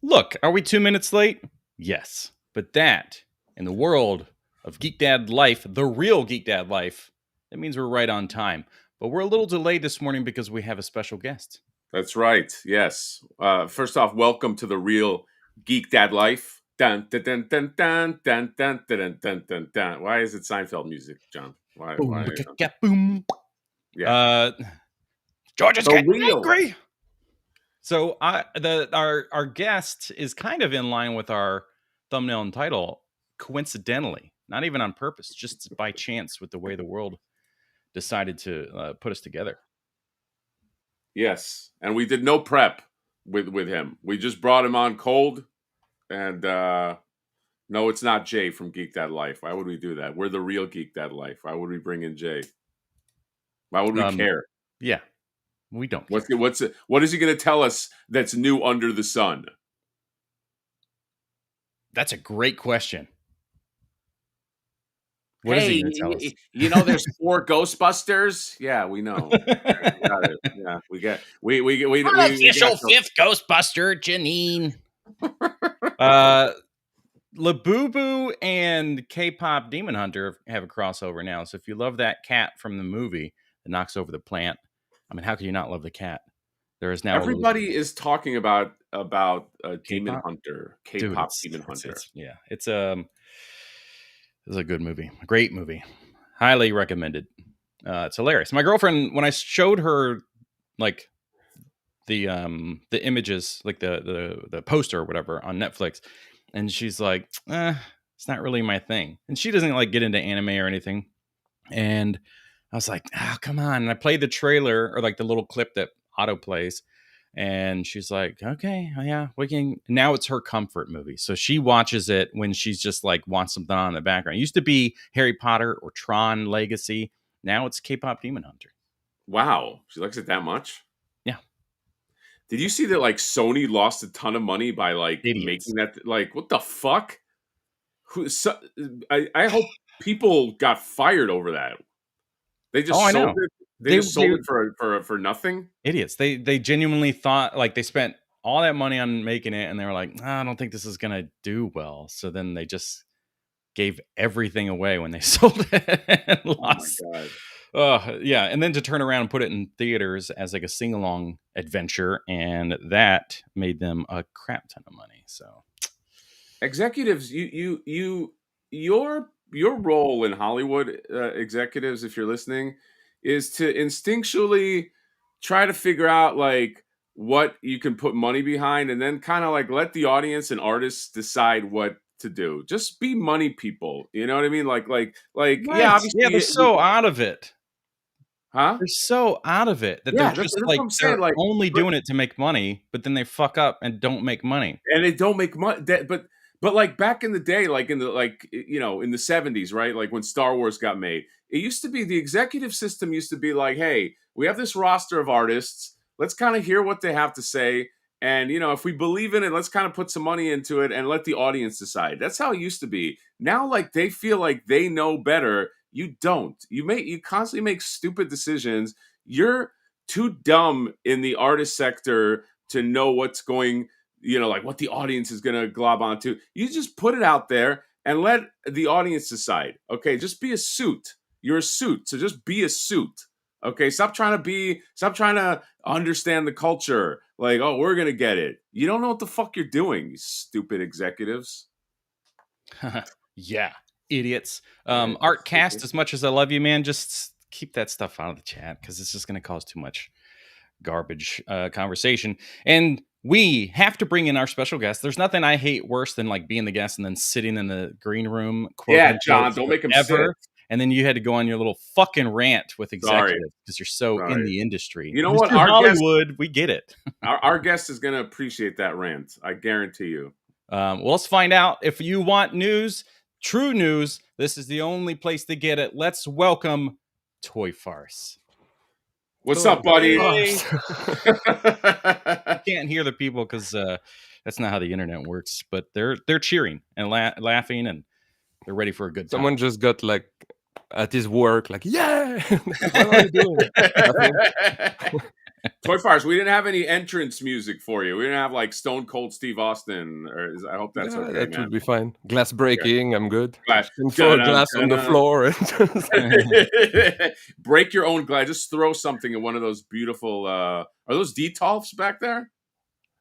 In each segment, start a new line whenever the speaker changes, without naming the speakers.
Look, are we 2 minutes late? Yes. But that, in the world of Geek Dad life, the real Geek Dad life, that means we're right on time. But we're a little delayed this morning because we have a special guest.
That's right. Yes. First off, welcome to the real Geek Dad life. Dun, dun, dun, dun, dun, dun, dun, dun, dun, dun, dun. Why is it Seinfeld music, John? Why?
Boom.
Yeah.
George is
So
getting
real.
angry. So our guest is kind of in line with our thumbnail and title, coincidentally, not even on purpose, just by chance with the way the world decided to put us together.
Yes, and we did no prep with him. We just brought him on cold, and no, it's not Jay from Geek Dad Life. Why would we do that? We're the real Geek Dad Life. Why would we bring in Jay? Why would we care?
Yeah, we don't.
What is he going to tell us that's new under the sun?
That's a great question.
What is he going to tell us? You know, there's 4 Ghostbusters. Yeah, we know. We got it. Yeah, we
official 5th Ghostbuster, Janine. Labubu and K-pop Demon Hunter have a crossover now. So if you love that cat from the movie that knocks over the plant, I mean, how could you not love the cat? There is now
everybody is talking about Demon Hunter, K-pop Demon Hunter.
It's a good movie, a great movie, highly recommended. It's hilarious. My girlfriend, when I showed her like the images, like the poster or whatever on Netflix, and she's like, it's not really my thing. And she doesn't like get into anime or anything. And I was like, oh, come on. And I played the trailer or like the little clip that auto plays. And she's like, okay, yeah, we can. Now it's her comfort movie. So she watches it when she's just like wants something on in the background. It used to be Harry Potter or Tron Legacy. Now it's K-pop Demon Hunter.
Wow. She likes it that much?
Yeah.
Did you see that like Sony lost a ton of money by like making that? Like, what the fuck? I hope people got fired over that. They just sold it. They just sold it for nothing.
Idiots. They genuinely thought like they spent all that money on making it, and they were like, I don't think this is gonna do well. So then they just gave everything away when they sold it and lost.
Oh my God.
Yeah, and then to turn around and put it in theaters as like a sing-along adventure, and that made them a crap ton of money. So,
executives, your role in Hollywood, executives, if you're listening, is to instinctually try to figure out like what you can put money behind, and then kind of like let the audience and artists decide what to do. Just be money people. You know what I mean? Like,
right.
Yeah, obviously,
yeah, they're so out of it.
Huh?
They're so out of it that they're just like they're only doing it to make money, but then they fuck up and don't make money.
And they don't make money. But like back in the day, like in the in the 70s, right? Like when Star Wars got made, it used to be the executive system used to be like, hey, we have this roster of artists. Let's kind of hear what they have to say. And, if we believe in it, let's kind of put some money into it and let the audience decide. That's how it used to be. Now, like they feel like they know better. You don't. You constantly make stupid decisions. You're too dumb in the artist sector to know what's going, like what the audience is going to glob onto. You just put it out there and let the audience decide. Okay, just be a suit. You're a suit, so just be a suit. Okay, stop trying to understand the culture. Like, oh, we're gonna get it. You don't know what the fuck you're doing, you stupid executives.
Yeah, idiots. Art Cast, as much as I love you, man, just keep that stuff out of the chat because it's just going to cause too much garbage conversation. And we have to bring in our special guest. There's nothing I hate worse than like being the guest and then sitting in the green room.
Yeah, John, don't make him sit.
And then you had to go on your little fucking rant with executives because you're so in the industry.
You know what?
Our Hollywood, we get it.
our guest is going to appreciate that rant. I guarantee you.
Well, let's find out. If you want news, true news, this is the only place to get it. Let's welcome Toy Farce.
What's up, buddy?
You can't hear the people because that's not how the internet works. But they're cheering and laughing, and they're ready for a good time.
Someone just got like at his work, like, yeah. What are you doing?
Toy Farce, we didn't have any entrance music for you. We didn't have like Stone Cold Steve Austin. I hope that's
Yeah,
okay,
that
man.
would be fine. Glass
Okay.
breaking, I'm good.
Glass.
And throw a
Dun-dun,
glass on the
dun-dun.
floor. And
Break your own glass. Just throw something in one of those beautiful. Are those Detolfs back there?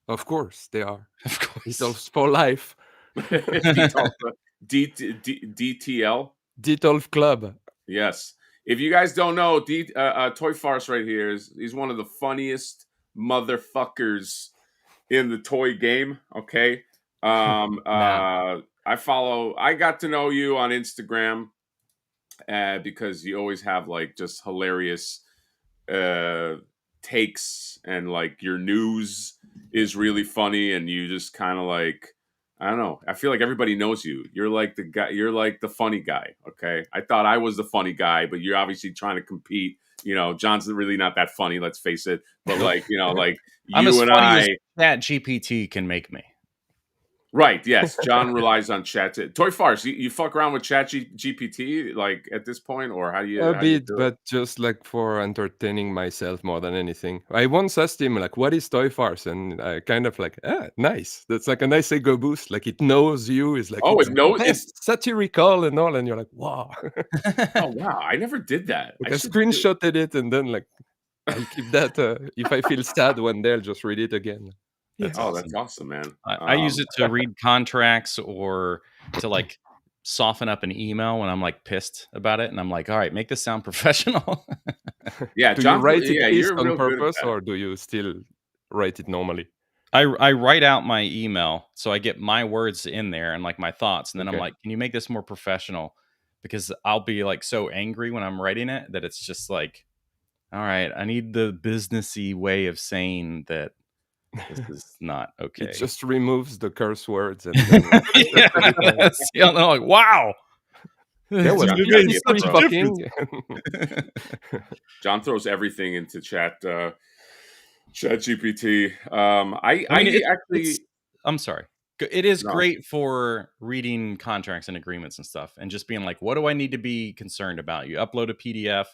of course, they are.
Of course.
Detolf for life.
Detolf. DTL.
Detolf Club.
Yes. If you guys don't know, Toy Farce right here he's one of the funniest motherfuckers in the toy game. Okay. I got to know you on Instagram because you always have like just hilarious takes, and like your news is really funny, and you just kind of like, I don't know, I feel like everybody knows you. You're like the guy, you're like the funny guy. Okay. I thought I was the funny guy, but you're obviously trying to compete. John's really not that funny, let's face it. But like, like
I'm
you
as
and
funny
I.
as Chat GPT can make me.
Right. Yes. John relies on chat. Toy Farce, you fuck around with chat GPT like at this point, or how do you
A
how do you
bit,
do it?
but just like for entertaining myself more than anything. I once asked him like, "What is Toy Farce?" And I kind of like, nice. That's like a nice ego boost. Like it knows you. Is like,
Oh,
it's
it knows it's.
satirical and all, and you're like, wow.
Oh wow, I never did that.
Like
I
I
should
screenshotted it, and then like I'll keep that. If I feel sad one day, I'll just read it again.
That's
Oh,
awesome.
that's awesome, man.
I use it to read contracts or to like soften up an email when I'm like pissed about it, and I'm like, all right, make this sound professional.
Yeah,
Do you
John.
write it
Yeah,
pissed
you're
on
real good at
purpose,
that.
or do you still write it normally?
I write out my email so I get my words in there and like my thoughts, and then I'm
Okay.
like, can you make this more professional? Because I'll be like so angry when I'm writing it that it's just like, all right, I need the businessy way of saying that this is not okay.
It just removes the curse words and then
Yeah, that's, I'm like, wow.
yeah, well,
John,
It
yeah,
makes such a
bro.
difference.
John throws everything into chat GPT. I
mean,
actually.
I'm sorry. It is
No.
great for reading contracts and agreements and stuff, and just being like, what do I need to be concerned about? You upload a PDF,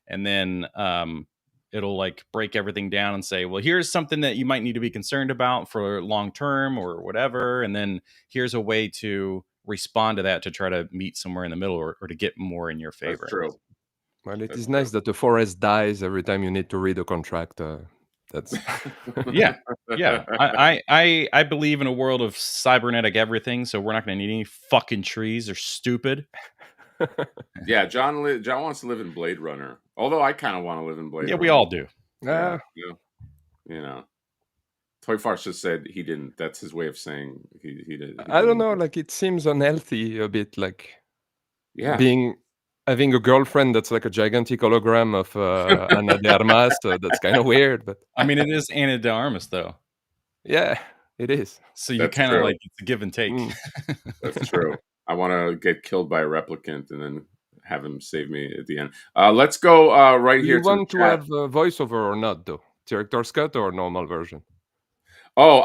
and then it'll like break everything down and say, well, here's something that you might need to be concerned about for long term or whatever, and then here's a way to respond to that to try to meet somewhere in the middle, or to get more in your favor.
That's true.
Well, it
That's
is nice
true.
that the forest dies every time you need to read a contract. That's
Yeah. I believe in a world of cybernetic everything, so we're not going to need any fucking trees. They're stupid.
Yeah, John wants to live in Blade Runner. Although I kind of want to live in Blade
Yeah,
Runner.
we all do.
Yeah, Toy Farce just said he didn't. That's his way of saying he did.
I don't know. Like it seems unhealthy a bit. Like
Yeah.
having a girlfriend that's like a gigantic hologram of Ana de Armas. That's kind of weird, but
I mean, it is Ana de Armas, though.
yeah, it is.
So you
That's
kind of
true.
like it's a give and take.
That's true. I want to get killed by a replicant and then have him save me at the end. Let's go right
Do
here.
you want
to
to have a voiceover or not, though? Director's cut or normal version?
Oh,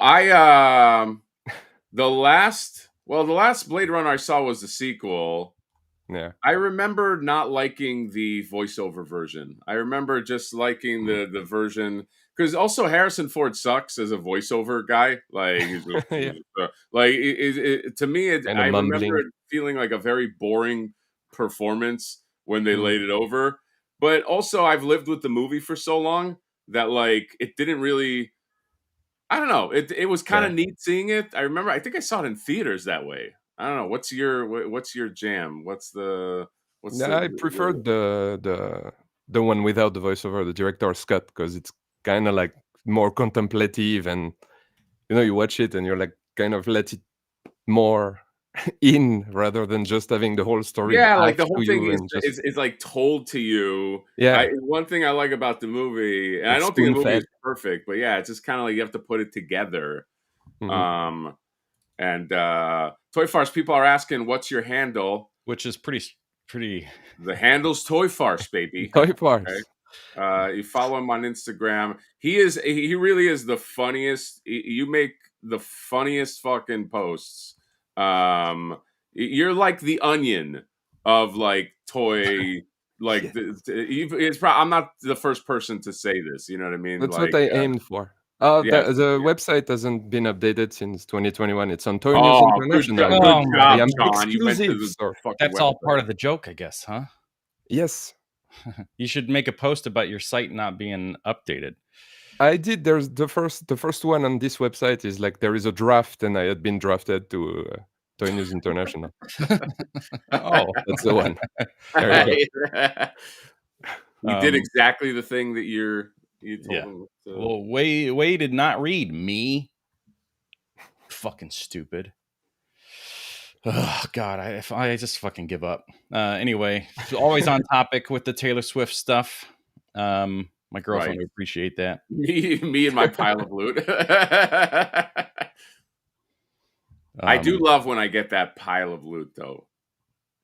the last Blade Runner I saw was the sequel.
Yeah.
I remember not liking the voiceover version. I remember just liking the version because also Harrison Ford sucks as a voiceover guy. Like,
Yeah.
like to me,
Kinda
I remember
mumbling.
it feeling like a very boring performance when they
Mm.
laid it over. But also, I've lived with the movie for so long that like it didn't really. I don't know. It was kind of neat seeing it. I remember. I think I saw it in theaters that way. I don't know. What's your jam?
Yeah, I prefer the one without the voiceover, the director's cut, because it's kind of like more contemplative, and you watch it and you're like kind of let it more in rather than just having the whole story
Yeah, like
back
the
to
whole thing
you and just
is like told to you.
yeah,
One thing I like about the movie, and I
like
don't think the
spoon
movie
fed.
is perfect, but yeah, it's just kind of like you have to put it together.
Mhm.
And Toy Farce, people are asking, "What's your handle?"
Which is pretty.
The handle's Toy Farce, baby.
Toy Farce.
You follow him on Instagram. He really is the funniest. You make the funniest fucking posts. You're like the Onion of like toy Like I'm not the first person to say this. You know what I mean?
That's
like,
what I aimed for. The website hasn't been updated since 2021. It's on Toy News International.
Good job,
John.
You went to
Exclusive.
the fucking
That's
website.
all part of the joke, I guess, huh?
Yes.
You should make a post about your site not being updated.
I did. There's the first one on this website is like there is a draft, and I had been drafted to Toy News International.
Oh,
that's the one. There you go.
You did exactly the thing that you told him.
Well, Way did not read me. Fucking stupid. Oh God, I just fucking give up. Anyway, always on topic with the Taylor Swift stuff. My girlfriend would appreciate that.
Me and my pile of loot. I do love when I get that pile of loot, though.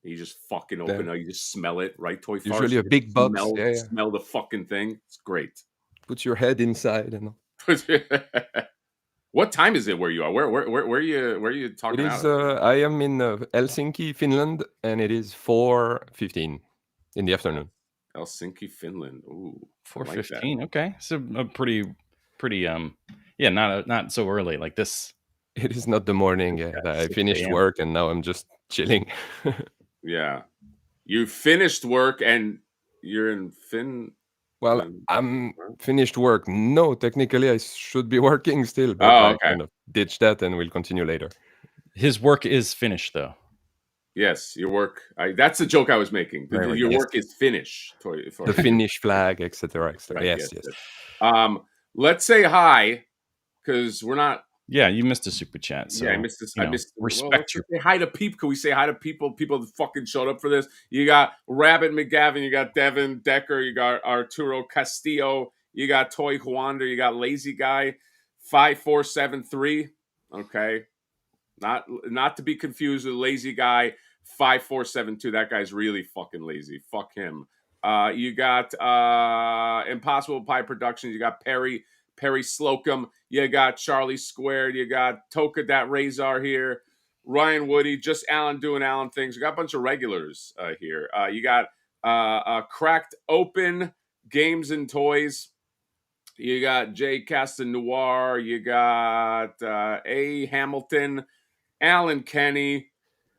You just fucking open it. You just smell it, right? Toy Farce.
Usually a big box.
Smell the fucking thing. It's great.
Put your head inside and.
What time is it where you are? Where are you talking
about? It is. I am in Helsinki, Finland, and it is 4:15 in the afternoon.
Helsinki, Finland. Ooh,
4:15. Okay, so a pretty. Not so early like this.
It is not the morning. Yeah, I finished work and now I'm just chilling.
Yeah, you finished work and you're in Finland.
Well, I'm finished work. No, technically I should be working still, but I kind of ditched that and we'll continue later.
His work is finished, though.
Yes, your work. That's the joke I was making. Your work is finished.
The Finnish flag, etc., etc. Yes.
Let's say hi, because we're not.
Yeah, you missed a super chat. So,
I missed this. I missed.
Respect you.
Say hi to people. Can we say hi to people? People that fucking showed up for this. You got Rabbit McGavin. You got Devin Decker. You got Arturo Castillo. You got Toy Huander. You got Lazy Guy 5473. Okay, not to be confused with Lazy Guy 5472. That guy's really fucking lazy. Fuck him. You got Impossible Pie Productions. You got Perry Slocum, you got Charlie Squared, you got Toka Dat Razor here, Ryan Woody, just Alan doing Alan things. We got a bunch of regulars here. You got Cracked Open Games and Toys. You got Jay Castanoir. You got A. Hamilton, Alan Kenny,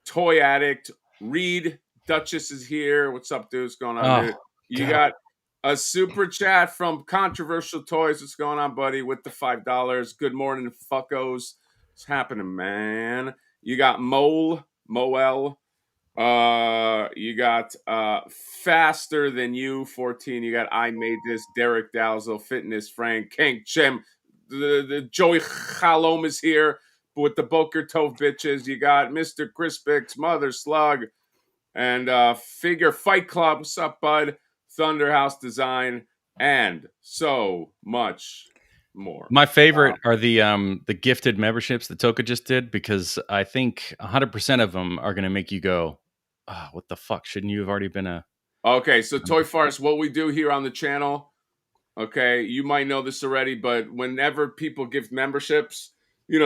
Toy Addict, Reed Duchess is here. What's up, dude? What's going on, dude? You got a super chat from Controversial Toys. What's going on, buddy? With the $5. Good morning, fuckos. What's happening, man? You got Moel. You got Faster Than You 14. You got I Made This. Derek Dalzo, Fitness Frank, Kank Chem. The Joey Chalom is here with the Boker Tove bitches. You got Mr. Crispix, Mother Slug, and Figure Fight Club. What's up, bud? Thunder House Design, and so much more.
My favorite are the gifted memberships that Toka just did, because I think 100% of them are going to make you go, oh, what the fuck? Shouldn't you have already been a...
Okay, so Toy Farce, what we do here on the channel, okay, you might know this already, but whenever people give memberships,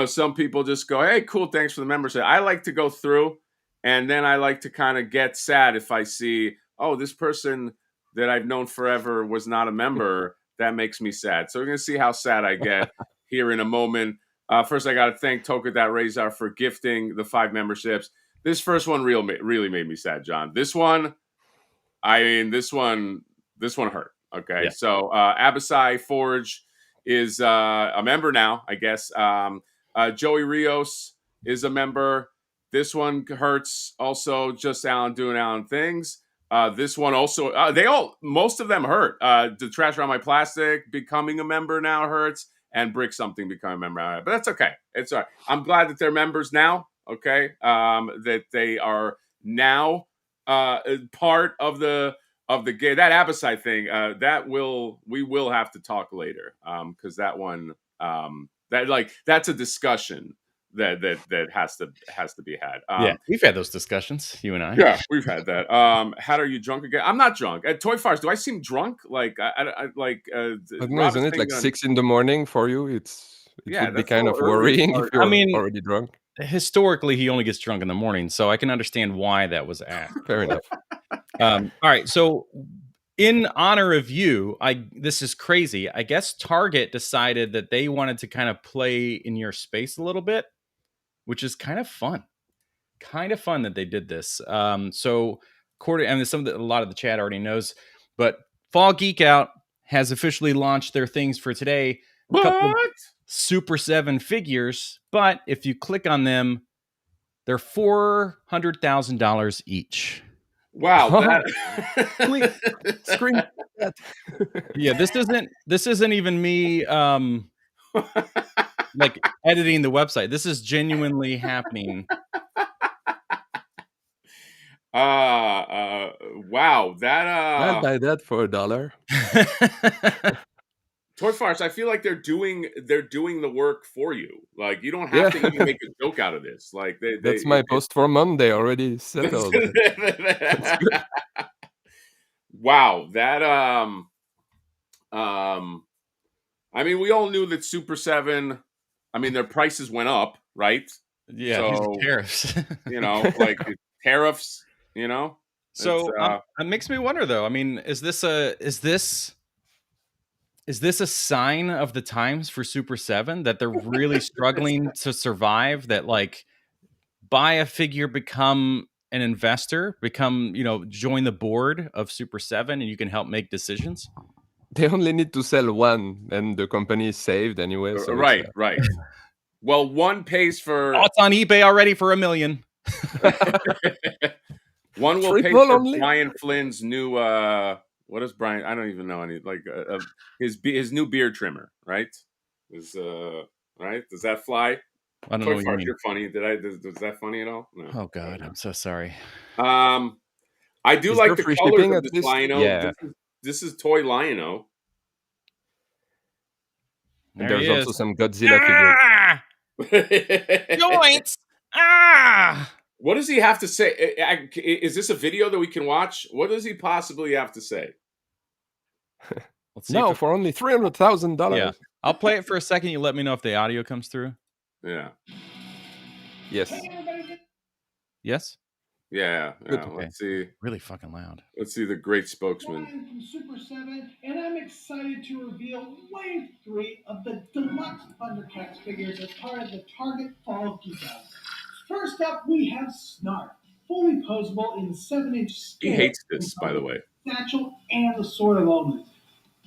some people just go, hey, cool, thanks for the membership. I like to go through, and then I like to kind of get sad if I see, oh, this person that I've known forever was not a member. That makes me sad. So we're going to see how sad I get here in a moment. First, I got to thank Toka Dat Razor for gifting the 5 memberships. This first one really made me sad, John. This one hurt. Okay. Yeah. So Abasai Forge is a member now, I guess. Joey Rios is a member. This one hurts also. Just Alan doing Alan things. This one also, most of them hurt. The Trash Around My Plastic becoming a member now hurts, and Brick Something becoming a member. But that's okay. It's all right. I'm glad that they're members now. Okay, that they are now part of the game. That Abasai thing, we will have to talk later, because that one, that's a discussion that has to be had.
Yeah, we've had those discussions, you and I.
Yeah, we've had that. How are you drunk again? I'm not drunk. At Toy Farce, do I seem drunk? Like I like.
I don't know, isn't it like 6 a.m. for you? It would be kind of worrying if you're already drunk.
Historically, he only gets drunk in the morning, so I can understand why that was asked.
Fair enough.
All right, so in honor of you, this is crazy. I guess Target decided that they wanted to kind of play in your space a little bit, which is kind of fun. Kind of fun that they did this. So, according, and a lot of the chat already knows, but Fall Geek Out has officially launched their things for today. A couple of Super 7 figures, but if you click on them, they're $400,000 each.
Wow, that
screen.
Yeah, this isn't even me like editing the website. This is genuinely happening.
Wow, that
I'll buy that for $1.
Toy Farce, I feel like they're doing the work for you. Like, you don't have to even make a joke out of this. Like,
that's my post for Monday already settled.
Wow, that I mean, we all knew that Super 7, I mean, their prices went up, right?
Yeah,
so,
tariffs.
Like tariffs,
So it makes me wonder, though. I mean, is this a sign of the times for Super 7 that they're really struggling to survive? That like buy a figure, become an investor, join the board of Super 7, and you can help make decisions.
They only need to sell one, and the company is saved anyway. So
right. Well, one pays for.
Oh, it's on eBay already for $1 million.
One will pay for Brian Flynn's new. What is Brian? I don't even know any. Like his new beard trimmer, right? Right? Does that fly?
I don't know what you mean.
You're funny. Was that funny at all? No.
Oh God, I'm so sorry.
I do like the colors of this Lion-O.
Yeah.
This is Toy Lion-O.
And there's also some Godzilla figures.
Joints!
What does he have to say? Is this a video that we can watch? What does he possibly have to say?
No, for only $300,000.
Yeah. I'll play it for a second. You let me know if the audio comes through.
Yeah.
Yes.
Yes? Yeah. Okay. Let's see.
Really fucking loud.
Let's see the great spokesman.
I'm from Super 7, and I'm excited to reveal Wave 3 of the deluxe Thundercats figures as part of the Target Fall Geek Out. First up, we have Snark, fully posable in 7-inch scale.
He hates this, by the way.
Satchel and the Sword of Omens.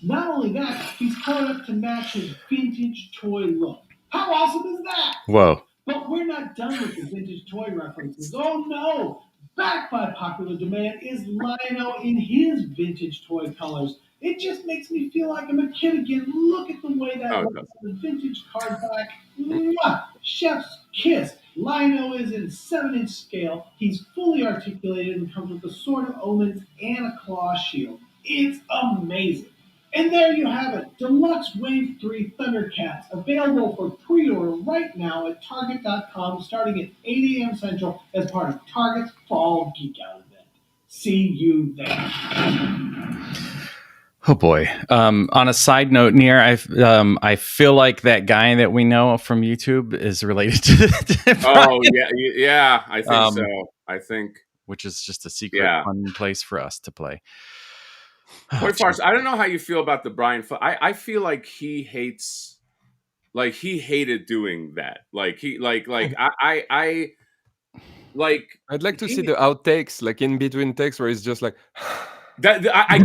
Not only that, he's colored up to match his vintage toy look. How awesome is that?
Whoa.
But we're not done with the vintage toy references. Oh no! Back by popular demand is Lion-O in his vintage toy colors. It just makes me feel like I'm a kid again. Look at the way that looks on the vintage card back. Mwah! Chef's kiss. Lion-O is in 7-inch scale. He's fully articulated and comes with a Sword of Omens and a claw shield. It's amazing. And there you have it, Deluxe Wave 3 Thundercats, available for pre-order right now at Target.com starting at 8 a.m. Central as part of Target's Fall Geek Out event. See you there.
Oh boy. On a side note, Nier, I feel like that guy that we know from YouTube is related to
Oh yeah, I think so. I think,
which is just a secret fun place for us to play.
Toy Farce, I don't know how you feel about the Brian. I feel like he hates, like he hated doing that. Like he like I like.
I'd like to see the outtakes, like in between takes, where he's just like.
I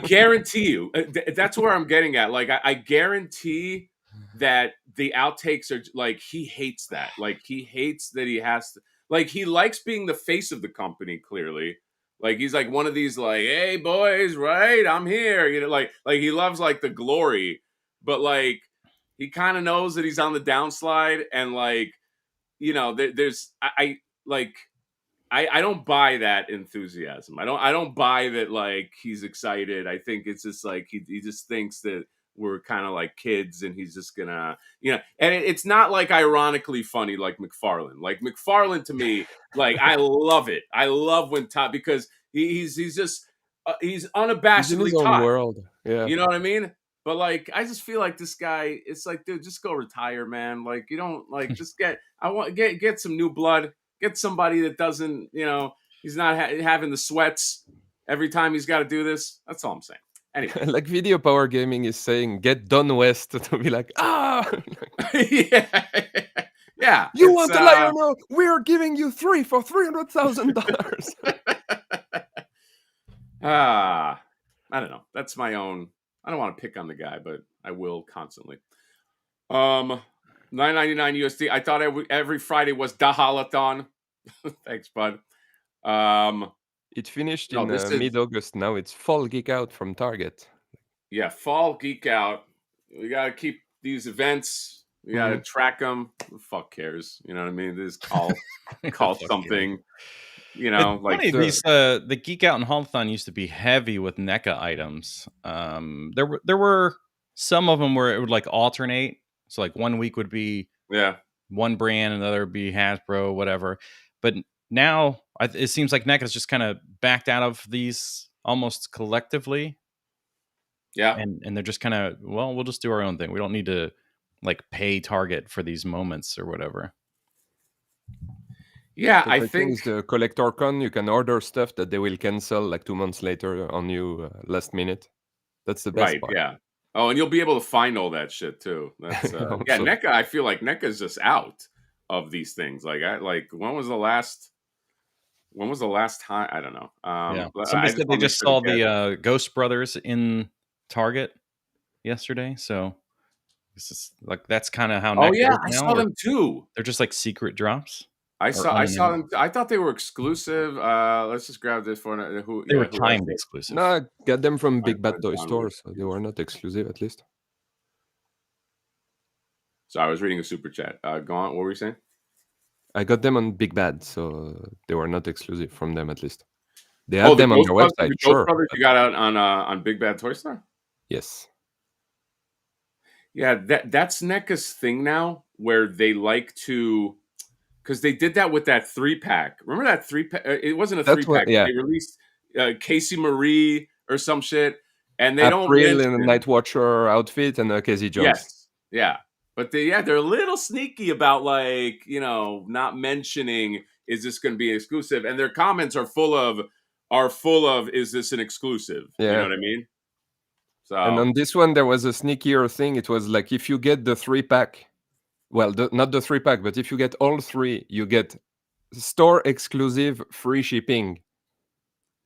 guarantee you, that's where I'm getting at. Like I guarantee that the outtakes are like he hates that. Like he hates that he has to. Like he likes being the face of the company. Clearly. Like he's like one of these like, hey boys, right? I'm here. Like he loves like the glory, but like he kind of knows that he's on the downslide, and like there's I don't buy that enthusiasm. I don't buy that like he's excited. I think it's just like he just thinks that we're kind of like kids, and he's just gonna, and it's not like ironically funny like McFarlane. Like McFarlane to me, like I love it. I love when Todd, because he's just he's unabashedly
he's in his
Todd.
Own world. Yeah,
you know what I mean. But like, I just feel like this guy. It's like, dude, just go retire, man. Like you don't like just get. I want get some new blood. Get somebody that doesn't, He's not having the sweats every time he's got to do this. That's all I'm saying. Anyway.
Like Video Power Gaming is saying, get Don West to be like,
yeah. Yeah.
You want the Lionel? We're giving you 3 for $300,000.
I don't know. That's my own. I don't want to pick on the guy, but I will constantly. $9.99 USD. I thought every Friday was Dahalathon. Thanks, bud.
It finished in mid-August. Now it's Fall Geek Out from Target.
Yeah, Fall Geek Out. We got to keep these events. We got to track them. Who the fuck cares? You know what I mean? Just call something. You know, like
the Geek Out and Haulathon used to be heavy with NECA items. There were some of them where it would like alternate. So like one week would be one brand, another would be Hasbro, whatever. But now it seems like NECA's just kind of backed out of these almost collectively.
Yeah,
and they're just kind of, well, we'll just do our own thing. We don't need to like pay Target for these moments or whatever.
Yeah,
I think the Collector Con, you can order stuff that they will cancel like 2 months later on you last minute. That's the best part.
Yeah. Oh, and you'll be able to find all that shit too. That's NECA. I feel like NECA's just out of these things. Like when was the last time? I don't know.
Somebody said they just saw the Ghost Brothers in Target yesterday. So this is like that's kind of how.
Oh yeah, I saw them too.
They're just like secret drops.
I saw them. I thought they were exclusive. Let's just grab this for
they were timed exclusive.
No, I got them from Big Bad Toy Store, so they were not exclusive at least.
So I was reading a super chat. Go on. What were you saying?
I got them on Big Bad, so they were not exclusive from them at least. They had them on their website.
The Ghost Brothers you got out on Big Bad Toy Store?
Yes.
Yeah, that's NECA's thing now, where they like to. Because they did that with that 3-pack. Remember that 3-pack? It wasn't a 3-pack. They released Casey Marie or some shit, and they don't
April in a Night Watcher outfit and Casey Jones.
Yes, yeah, but they're a little sneaky about like not mentioning is this going to be exclusive, and their comments are full of is this an exclusive?
Yeah.
You know what I mean? So
and on this one there was a sneakier thing. It was like if you get the 3-pack. Well, not the 3-pack, but if you get all 3, you get store exclusive free shipping.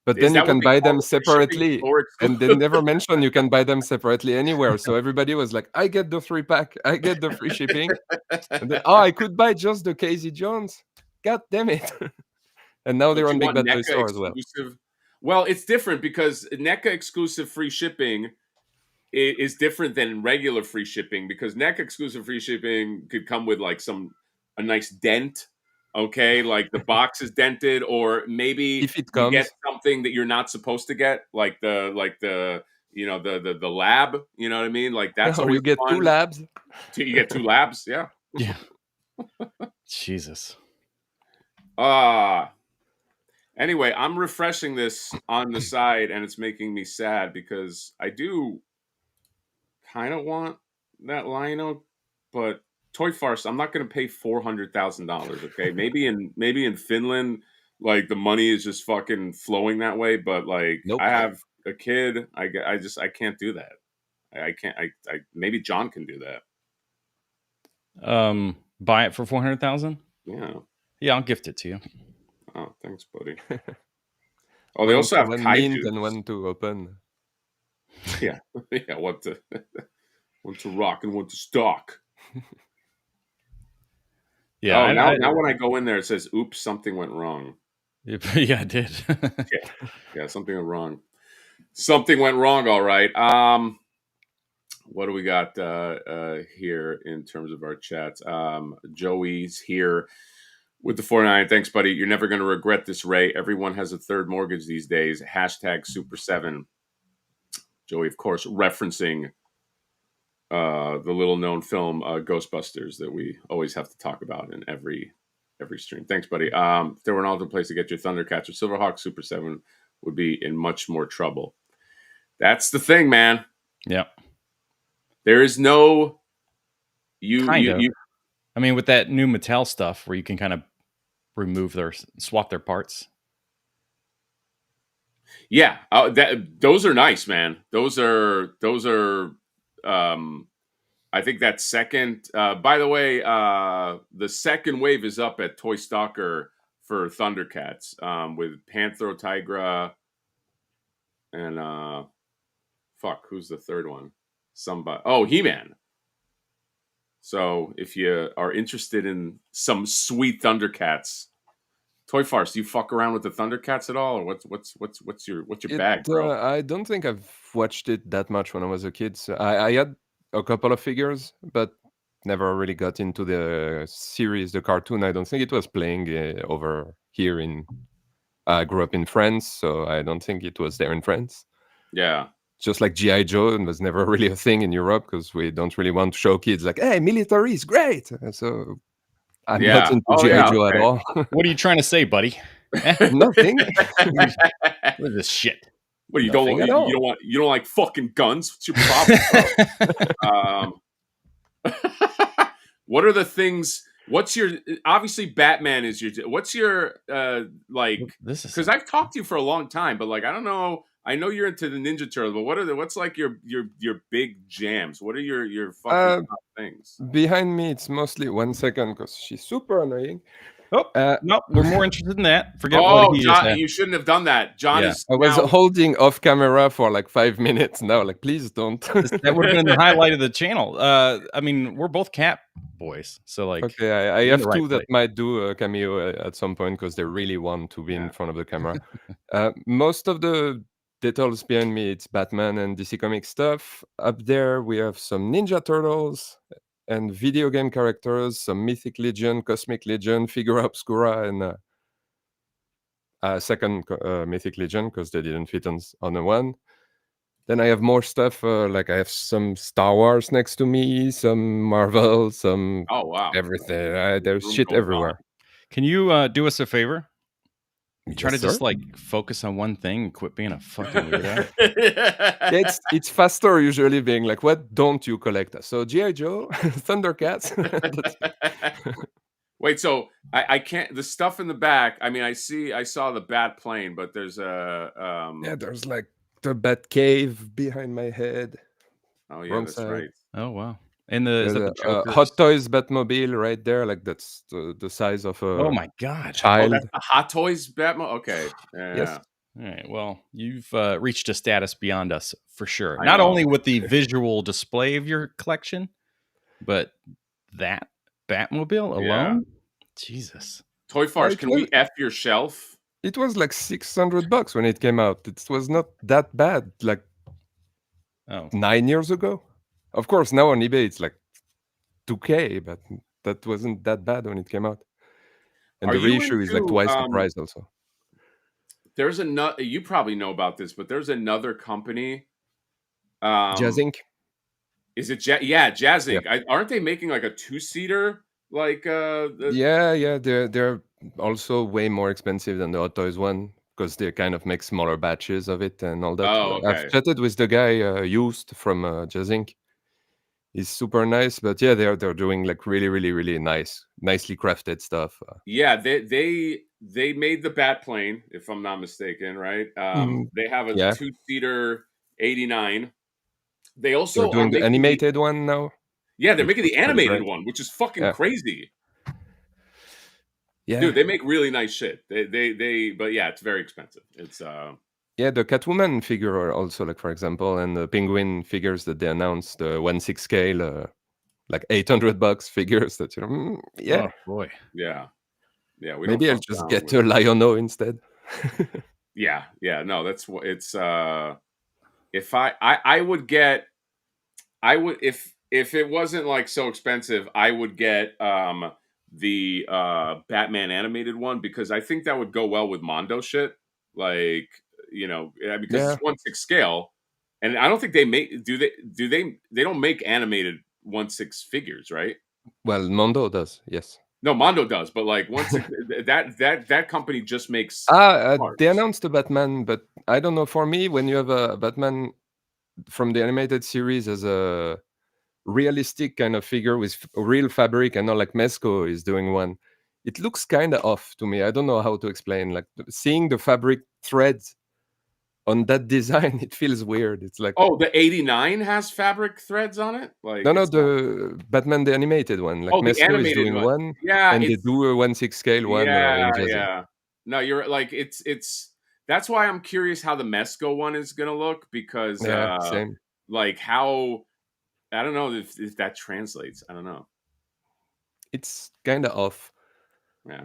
But then you can buy them separately, and they never mention you can buy them separately anywhere. So everybody was like, "I get the 3-pack, I get the free shipping." And then, I could buy just the Casey Jones. God damn it! And now they're on Big Bad Toy Store as well.
Well, it's different because NECA exclusive free shipping is different than regular free shipping, because NECA exclusive free shipping could come with like a nice dent, okay, like the box is dented, or maybe
if it comes,
you get something that you're not supposed to get, like the the lab, you know what I mean? Like that's
or you get fun. 2 labs.
You get 2 labs, yeah.
Yeah. Jesus.
Anyway, I'm refreshing this on the side, and it's making me sad because I do kind of want that Lionel, but Toy Farce, I'm not going to pay $400,000. Okay, maybe in Finland, like the money is just fucking flowing that way. But like, nope. I have a kid. I can't do that. I can't. I maybe John can do
that. Buy it for $400,000.
Yeah,
I'll gift it to you.
Oh, thanks, buddy. Oh, they also have kaiju
and one to open.
Yeah, one to rock and one to stock.
Yeah.
Oh, now when I go in there, it says, "Oops, something went wrong."
Yeah, it did.
yeah, something went wrong. Something went wrong. All right. What do we got here in terms of our chats? Joey's here with the 49. Thanks, buddy. You're never going to regret this, Ray. Everyone has a third mortgage these days. #Super7. Joey, of course, referencing the little-known film Ghostbusters that we always have to talk about in every stream. Thanks, buddy. If there were an alternate place to get your Thundercats or Silverhawk, Super 7 would be in much more trouble. That's the thing, man.
Yeah.
There is no...
I mean, with that new Mattel stuff where you can kind of swap their parts.
Yeah, those are nice, man. Those are I think that second by the way, the second wave is up at Toy Stalker for Thundercats, with Panthro Tigra and fuck, who's the third one? Somebody. Oh, He-Man. So if you are interested in some sweet Thundercats, Toy Farce, do you fuck around with the Thundercats at all, or what's your bag, bro?
I don't think I've watched it that much when I was a kid. So I had a couple of figures, but never really got into the series, the cartoon. I don't think it was playing over here in. I grew up in France, so I don't think it was there in France.
Yeah.
Just like G.I. Joe, it was never really a thing in Europe because we don't really want to show kids like, hey, military is great. So I'm not into G.I. Joe at all.
What are you trying to say, buddy?
Nothing.
What is this shit?
What, you don't like fucking guns? What's your problem? What are the things? What's your, obviously Batman is your, what's your like, because I've talked to you for a long time, but like I don't know, I know you're into the Ninja Turtles, but what's like your big jams? What are your fucking top things?
Behind me, it's mostly 1 second because she's super annoying.
Oh, nope, we're more interested in that. Forget
what he John, you shouldn't have done that. John is.
I was holding off camera for like 5 minutes now. Like, please don't.
That would have been the highlight of the channel. I mean, we're both cat boys, so like.
Okay, I have two that might do a cameo at some point because they really want to be in front of the camera. Most of the details behind me, it's Batman and DC Comics stuff. Up there, we have some Ninja Turtles and video game characters, some Mythic Legion, Cosmic Legion, Figura Obscura, and a second Mythic Legion because they didn't fit on the one. Then I have more stuff, like I have some Star Wars next to me, some Marvel, some everything. There's shit everywhere.
Can you do us a favor? Try to just like focus on one thing and quit being a fucking weirdo.
It's faster usually being like, what don't you collect? So G.I. Joe, Thundercats.
Wait, so I can't, the stuff in the back, I mean, I saw the Bat plane, but there's
there's like the Bat cave behind my head.
Oh yeah, that's right.
Oh wow. And the
Hot Toys Batmobile right there, like that's the size of a
oh my god
Oh,
child.
that's the Hot Toys Batmobile. Okay. Yeah.
Yes.
All right. Well, you've reached a status beyond us for sure. Not only with the visual display of your collection, but that Batmobile alone. Jesus.
Toy Farce, can we F your shelf?
It was like $600 when it came out. It was not that bad. Like 9 years ago. Of course, now on eBay it's like $2,000, but that wasn't that bad when it came out. And the reissue is like twice the price also.
There's another, you probably know about this, but there's another company.
Jazz Inc.
Is it Jazz Inc. Yeah. Aren't they making like a 2-seater? Like
yeah, they're also way more expensive than the Hot Toys one because they kind of make smaller batches of it and all that.
Oh, okay.
I've chatted with the guy used from Jazz Inc. He's super nice, but yeah, they're doing like really nicely crafted stuff.
Yeah, they made the Bat plane, if I'm not mistaken, right? They have a 2-seater 89. They also
they're doing the animated one now.
Yeah, they're making the animated one, which is fucking crazy.
Yeah,
dude, they make really nice shit. They but yeah, it's very expensive. It's
yeah, the Catwoman figure also, like for example, and the Penguin figures that they announced, the 1/6 scale, like $800 figures. That yeah,
oh, boy,
yeah. We
maybe I'll just get a Lion-O instead.
yeah, no, that's what it's. If I would get, if it wasn't like so expensive, I would get the Batman animated one because I think that would go well with Mondo shit. Like, you know, because it's 1/6 scale, and I don't think they make. Do they? They don't make animated 1/6 figures, right?
Well, Mondo does, yes.
No, Mondo does, but like once that company just makes.
They announced the Batman, but I don't know. For me, when you have a Batman from the animated series as a realistic kind of figure with real fabric, and not like Mezco is doing one, it looks kind of off to me. I don't know how to explain. Like seeing the fabric threads on that design, it feels weird. It's like,
oh, the 89 has fabric threads on it. Like
no, the Batman the animated one. Like
the
Messier is
animated
doing one,
Yeah,
and they do a 1/6 scale one in Jazzy.
yeah. No, you're like it's. That's why I'm curious how the Mesco one is gonna look, because
same.
like how, I don't know if that translates. I don't know.
It's kind of off.
Yeah.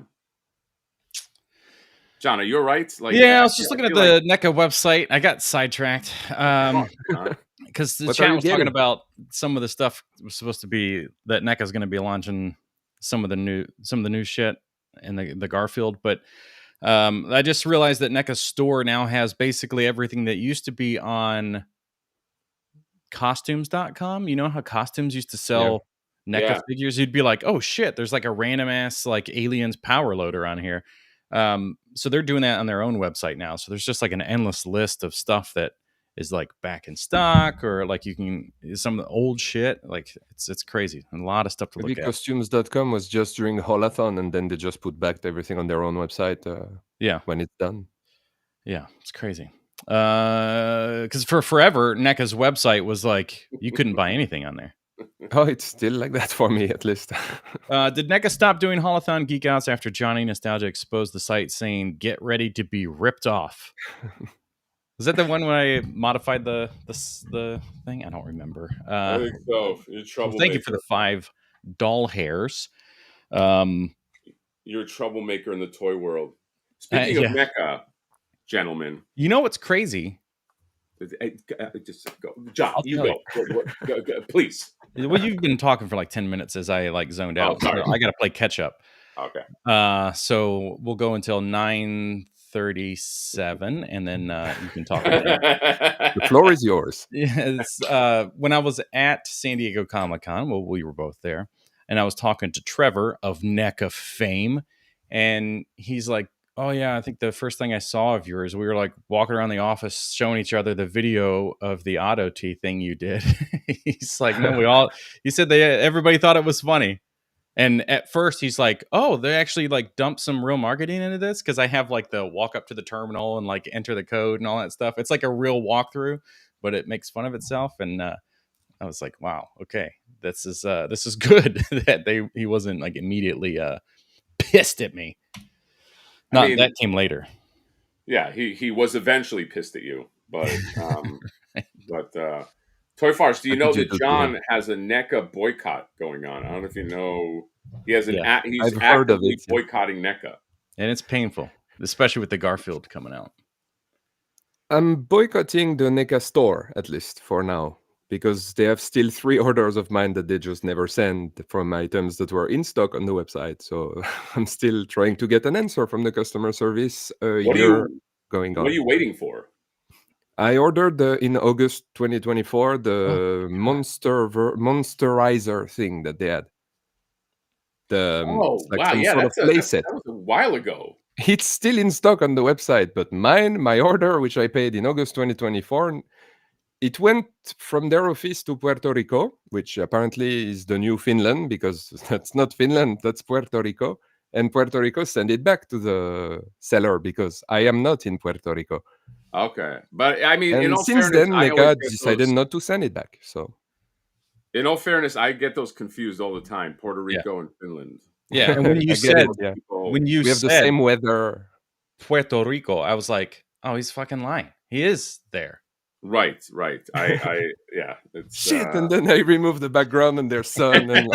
John, are you all right? Like,
yeah, I was just looking at the NECA website. I got sidetracked because the chat was talking about some of the stuff was supposed to be that NECA is going to be launching some of the new shit in the Garfield, but I just realized that NECA's store now has basically everything that used to be on costumes.com. You know how Costumes used to sell NECA figures? You'd be like, oh shit, there's like a random ass like Aliens power loader on here. So they're doing that on their own website now. So there's just like an endless list of stuff that is like back in stock, or like you can some of the old shit. Like it's crazy. And a lot of stuff to look at.
Costumes.com was just during Holathon, and then they just put back everything on their own website. When it's done.
Yeah, it's crazy. Because for forever, NECA's website was like you couldn't buy anything on there.
Oh, it's still like that for me, at least.
Did NECA stop doing Holathon Geek Outs after Johnny Nostalgia exposed the site saying, "Get ready to be ripped off"? Was that the one when I modified the thing? I don't remember.
I think so. You're a troublemaker.
Thank you for the 5 doll hairs.
You're a troublemaker in the toy world. Speaking of NECA, gentlemen.
You know what's crazy?
Just go. John, you go. Go. Please.
Well, you've been talking for like 10 minutes as I like zoned out. So I got to play catch up.
Okay.
So we'll go until 9:37, and then you can talk about it.
The floor is yours.
Yes. When I was at San Diego Comic-Con, well, we were both there, and I was talking to Trevor of NECA fame, and he's like, "Oh yeah, I think the first thing I saw of yours, we were like walking around the office showing each other the video of the Auto T thing you did." He's like, "No, he said everybody thought it was funny." And at first he's like, "Oh, they actually like dumped some real marketing into this," because I have like the walk up to the terminal and like enter the code and all that stuff. It's like a real walkthrough, but it makes fun of itself. And I was like, "Wow, okay, this is good." That he wasn't like immediately pissed at me. That came later.
Yeah, he was eventually pissed at you, but Toy Farce, do you know that John has a NECA boycott going on? I don't know if you know. He has he's actively boycotting NECA,
and it's painful, especially with the Garfield coming out.
I'm boycotting the NECA store, at least for now, because they have still 3 orders of mine that they just never send from items that were in stock on the website. So I'm still trying to get an answer from the customer service going on.
What are you waiting for?
I ordered in August 2024 the Monsterizer thing that they had.
Wow,
that
was a while ago.
It's still in stock on the website, but my order, which I paid in August 2024, it went from their office to Puerto Rico, which apparently is the new Finland, because that's not Finland, that's Puerto Rico. And Puerto Rico sent it back to the seller because I am not in Puerto Rico.
Okay, but I mean,
and
in all
since
fairness,
then, NECA decided not to send it back. So,
in all fairness, I get those confused all the time: Puerto Rico and Finland.
Yeah, and when you said
we have the same weather,
Puerto Rico, I was like, "Oh, he's fucking lying. He is there."
Right. It's,
shit, and then I removed the background and there's sun and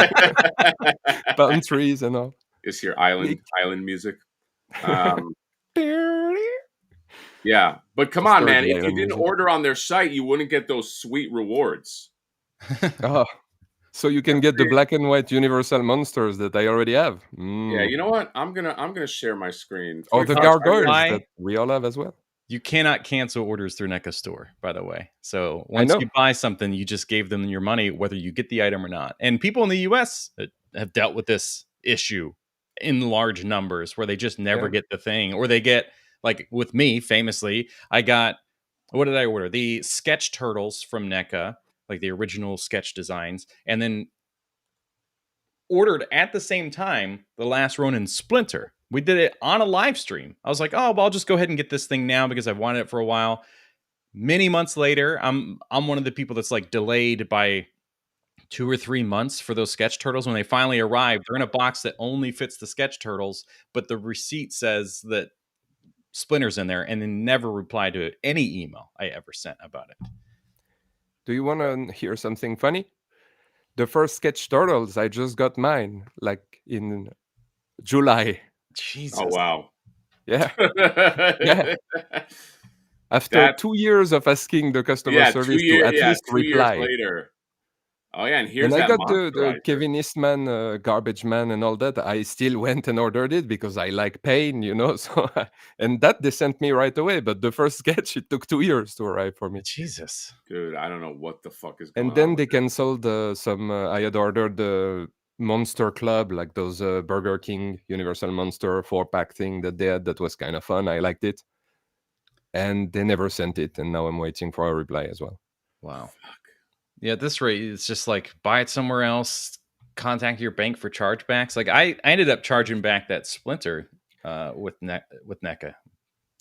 palm trees and all.
Is here island music? Yeah, but come on, man! If you didn't order on their site, you wouldn't get those sweet rewards.
So you can get the black and white Universal monsters that I already have.
Yeah, you know what? I'm gonna share my screen.
Oh, the gargoyles that we all have as well.
You cannot cancel orders through NECA store, by the way. So once you buy something, you just gave them your money, whether you get the item or not. And people in the US have dealt with this issue in large numbers, where they just never get the thing, or they get, like with me, famously, I got, what did I order? The sketch turtles from NECA, like the original sketch designs, and then ordered at the same time the Last Ronin Splinter. We did it on a live stream. I was like, oh, well, I'll just go ahead and get this thing now because I've wanted it for a while. many months later, I'm one of the people that's like delayed by 2 or 3 months for those sketch turtles. When they finally arrive, they're in a box that only fits the sketch turtles, but the receipt says that Splinter's in there, and then never replied to any email I ever sent about it.
Do you want to hear something funny? The first sketch turtles, I just got mine like in July.
Jesus.
Oh wow.
Yeah. Yeah. After 2 years of asking the customer service to at least
2 years
reply.
later. Oh yeah, and here's
I
that
got
monster
the
right
Kevin Eastman Garbage Man and all that. I still went and ordered it because I like pain, you know. So and that they sent me right away. But the first sketch, it took 2 years to arrive for me.
Jesus.
Dude, I don't know what the fuck is going on.
And then they canceled some. I had ordered the Monster Club, like those Burger King Universal Monster 4-pack thing that they had. That was kind of fun. I liked it. And they never sent it. And now I'm waiting for a reply as well.
Wow. Yeah, at this rate, it's just like buy it somewhere else, contact your bank for chargebacks. Like I ended up charging back that Splinter with NECA.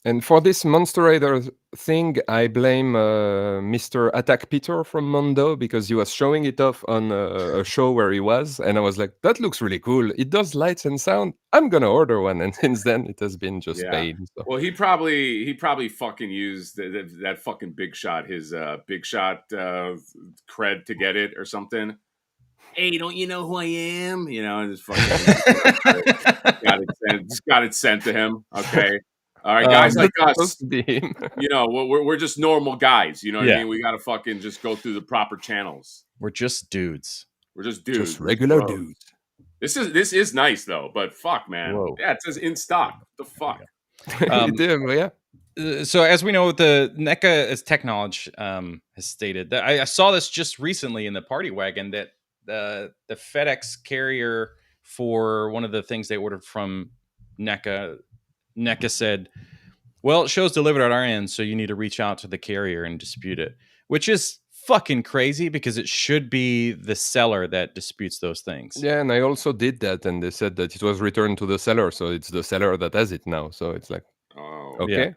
And for this Monster Raider thing, I blame Mr. Attack Peter from Mondo because he was showing it off on a show where he was, and I was like, "That looks really cool. It does lights and sound. I'm gonna order one." And since then, it has been just pain. So.
Well, he probably fucking used that fucking Big Shot, his Big Shot cred to get it or something. Hey, don't you know who I am? You know, and just fucking got it sent to him. Okay. All right, guys like us, you know, we're just normal guys. You know what I mean? We got to fucking just go through the proper channels.
We're just dudes.
We're just dudes.
Just regular dudes.
This is nice though, but fuck, man. Whoa. Yeah, it says in stock. What the fuck?
Yeah.
So as we know, the NECA as Technology has stated that I saw this just recently in the Party Wagon that the FedEx carrier for one of the things they ordered from NECA said, well, it shows delivered at our end, so you need to reach out to the carrier and dispute it, which is fucking crazy because it should be the seller that disputes those things.
Yeah, and I also did that, and they said that it was returned to the seller, so it's the seller that has it now. So it's like, okay,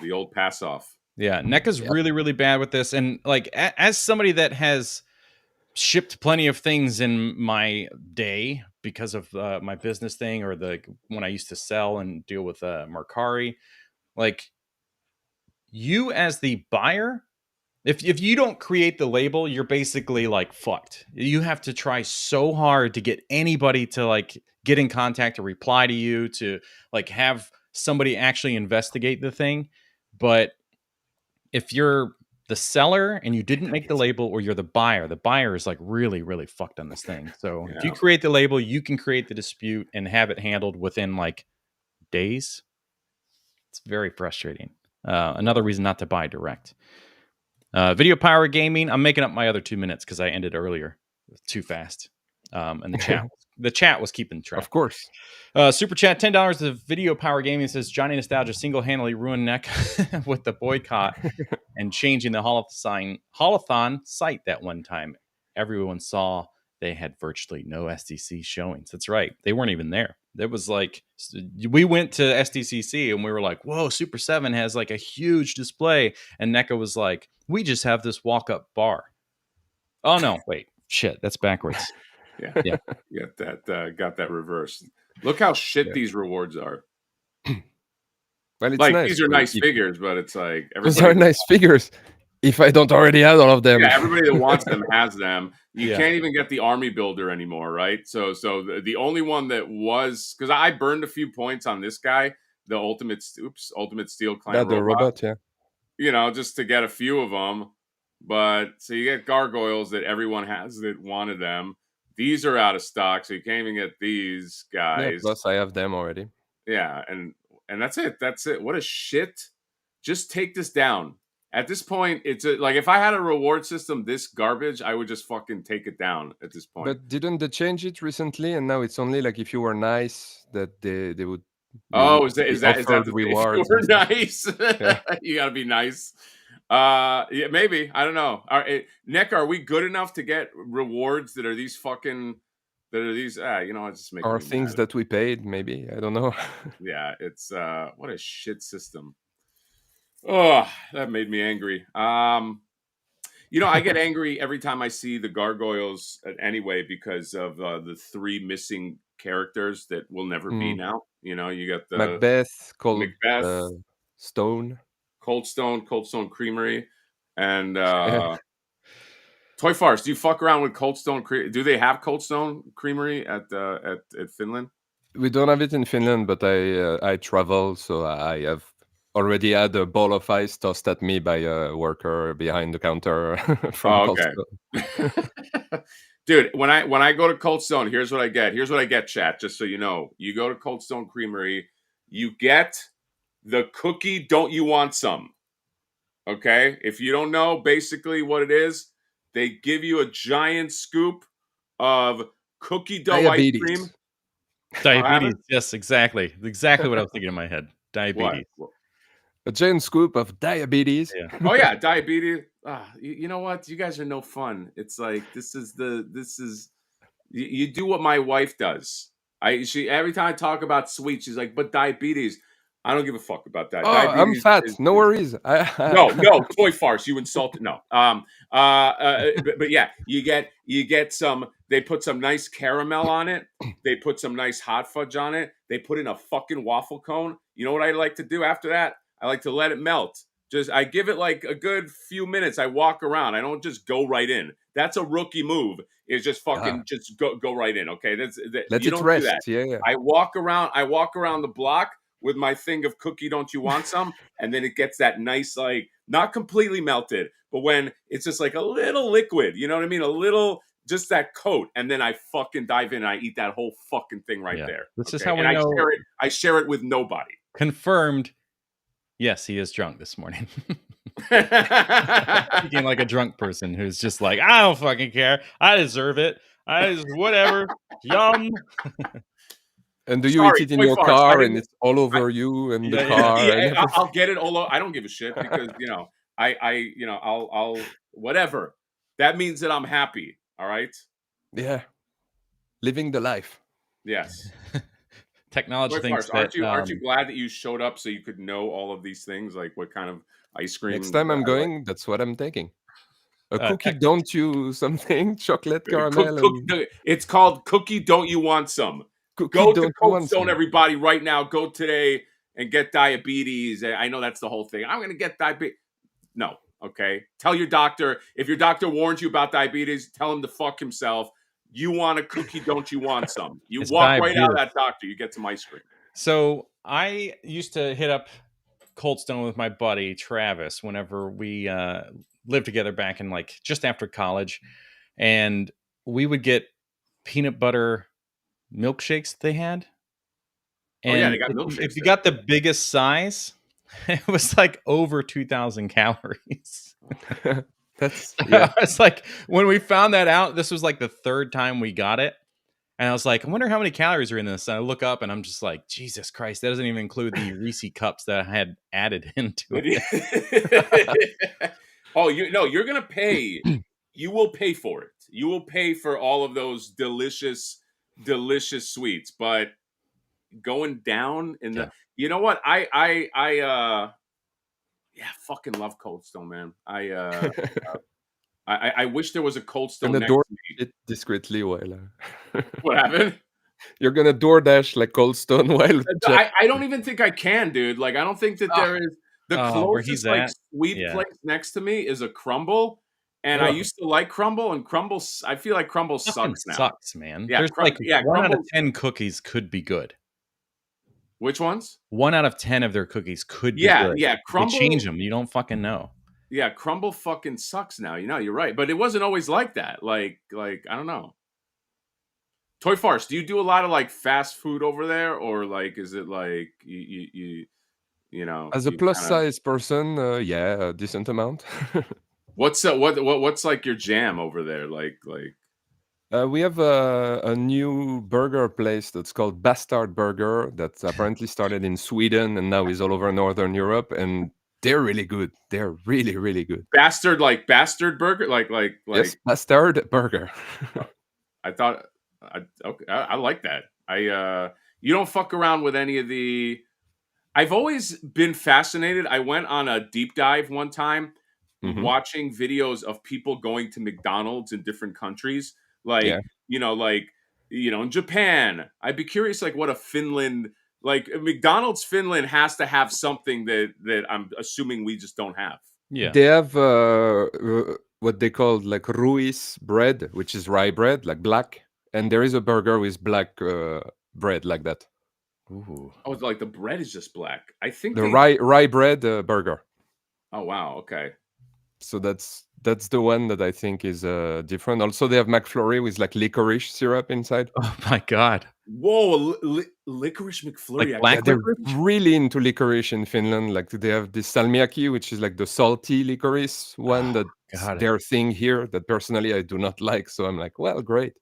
the old pass off.
Yeah, NECA's really, really bad with this, and like as somebody that has shipped plenty of things in my day because of my business thing or when I used to sell and deal with Mercari, like you as the buyer, if you don't create the label, you're basically like fucked. You have to try so hard to get anybody to like get in contact or reply to you, to like have somebody actually investigate the thing. But if you're the seller and you didn't make the label, or you're the buyer is like really, really fucked on this thing. So if you create the label, you can create the dispute and have it handled within like days. It's very frustrating. Another reason not to buy direct. Video Power Gaming. I'm making up my other 2 minutes because I ended earlier too fast. And the chat was keeping track.
Of course.
Super chat, $10 to Video Power Gaming says Johnny Nostalgia single-handedly ruined NECA with the boycott and changing the holothon site that one time. Everyone saw they had virtually no SDC showings. That's right. They weren't even there. There was like, we went to SDCC and we were like, whoa, Super 7 has like a huge display. And NECA was like, we just have this walk-up bar. Oh, no, wait. Shit, that's backwards.
Yeah. Got that reversed. Look how shit these rewards are.
Well, it's
like
nice,
these are nice figures, but it's like
those are nice figures. If I don't already have all of them,
yeah, everybody that wants them has them. You can't even get the army builder anymore, right? So the only one that was, because I burned a few points on this guy, the ultimate steel clan
robot, yeah.
You know, just to get a few of them. But so you get gargoyles that everyone has that wanted them. These are out of stock, so you can't even get these guys.
Yeah, plus I have them already.
Yeah, and that's it. That's it. What a shit. Just take this down. At this point, it's like if I had a reward system this garbage, I would just fucking take it down at this point.
But didn't they change it recently? And now it's only like if you were nice that they would.
Is that the rewards? If you were nice, you gotta be nice. Yeah, maybe. I don't know. NECA, are we good enough to get rewards that are these fucking? That are these? You know, it's just making.
Or things that we paid, maybe. I don't know.
Yeah, it's what a shit system. Oh, that made me angry. I get angry every time I see the gargoyles anyway because of the 3 missing characters that will never be
Mm.
now. You got the
Macbeth,
Macbeth,
Stone.
Cold Stone Creamery, and
Yeah.
Toy Farce. Do you fuck around with Cold Stone? Do they have Cold Stone Creamery at Finland?
We don't have it in Finland, but I travel, so I have already had a ball of ice tossed at me by a worker behind the counter from
Oh,
Cold
okay.
Stone.
Dude, when I go to Cold Stone, here's what I get. Here's what I get, chat, just so you know. You go to Cold Stone Creamery, you get the cookie Don't You Want Some? Okay? If you don't know basically what it is, they give you a giant scoop of cookie dough ice cream.
Diabetes.
Diabetes. Yes, exactly. Exactly what I was thinking in my head. Diabetes.
What?
A giant scoop of diabetes.
Yeah.
Oh yeah, diabetes. You know what? You guys are no fun. It's like you do what my wife does. She every time I talk about sweets, she's like, but diabetes. I don't give a fuck about that.
Oh, I'm
Diabetes
fat.
is
No worries.
no, Toy Farce. You insulted. No. But yeah, you get some. They put some nice caramel on it. They put some nice hot fudge on it. They put in a fucking waffle cone. You know what I like to do after that? I like to let it melt. I give it like a good few minutes. I walk around. I don't just go right in. That's a rookie move. Is just fucking just go right in. Okay,
Let
you
it
don't
rest.
do that.
Yeah.
I walk around the block with my thing of cookie. Don't you want some? And then it gets that nice, like, not completely melted, but when it's just like a little liquid. You know what I mean? A little. Just that coat, and then I fucking dive in and I eat that whole fucking thing right there.
This is how we
and
know.
I share it with nobody.
Confirmed. Yes, he is drunk this morning. Speaking like a drunk person who's just like, I don't fucking care. I deserve it. Whatever. Yum.
And do you eat it in your car and it's all over you and the car?
Yeah, I'll get it all over. I don't give a shit because I'll whatever. That means that I'm happy. All right.
Yeah. Living the life.
Yes.
Technology thinks
aren't you glad that you showed up so you could know all of these things, like what kind of ice cream?
Next time I'm going, that's what I'm taking. A cookie, don't you something? Chocolate caramel.
It's called Cookie Don't You Want Some? Go to Cold Stone, everybody, right now. Go today and get diabetes. I know that's the whole thing. I'm going to get diabetes. No, okay? Tell your doctor. If your doctor warns you about diabetes, tell him to fuck himself. You want a cookie, don't you want some? You walk right out of that doctor, you get some ice cream.
So I used to hit up Cold Stone with my buddy Travis whenever we lived together back in like just after college, and we would get peanut butter milkshakes they had. And
they got milkshakes.
If you got the biggest size, it was like over 2,000 calories. It's like when we found that out, this was like the 3rd time we got it. And I was like, I wonder how many calories are in this. And I look up and I'm just like, Jesus Christ, that doesn't even include the Reese cups that I had added into it.
Oh, you're going to pay. You will pay for it. You will pay for all of those delicious sweets. But going down in the, you know what? Fucking love Cold Stone, man. I wish there was a Cold Stone next to me.
It discreetly while.
What happened?
You're gonna DoorDash like Cold Stone while.
I don't even think I can, dude. Like, I don't think that there is the closest like sweet place next to me is a Crumble, and I used to like Crumble, and Crumble. I feel like Crumble sucks now.
Sucks, man. Yeah, there's like 1 out of 10 cookies could be good.
Which ones?
1 out of 10 of their cookies could be good.
Yeah. Crumble,
they change them. You don't fucking know.
Yeah, Crumble fucking sucks now. You're right, but it wasn't always like that. Like I don't know. Toy Farce, do you do a lot of like fast food over there, or like is it like you know?
As a plus size person, yeah, a decent amount.
What's like your jam over there? Like
we have a new burger place that's called Bastard Burger that apparently started in Sweden and now is all over Northern Europe, and they're really good. They're really, really good.
Bastard burger, like
yes, Bastard Burger.
I thought, okay, I like that. You don't fuck around with any of the I've always been fascinated. I went on a deep dive one time watching videos of people going to McDonald's in different countries. Like, in Japan. I'd be curious, like, what a Finland, like McDonald's Finland has to have something that I'm assuming we just don't have.
Yeah.
They have what they call like Ruiz bread, which is rye bread, like black. And there is a burger with black bread like that.
Ooh.
Oh, like the bread is just black. I think
the rye bread burger.
Oh wow, okay.
So that's the one that I think is different. Also, they have McFlurry with like licorice syrup inside.
Oh my god!
Whoa, licorice McFlurry.
Like black
they're
licorice?
really into licorice in Finland. Like they have this salmiakki, which is like the salty licorice one that's their thing here. That personally I do not like. So I'm like, well, great.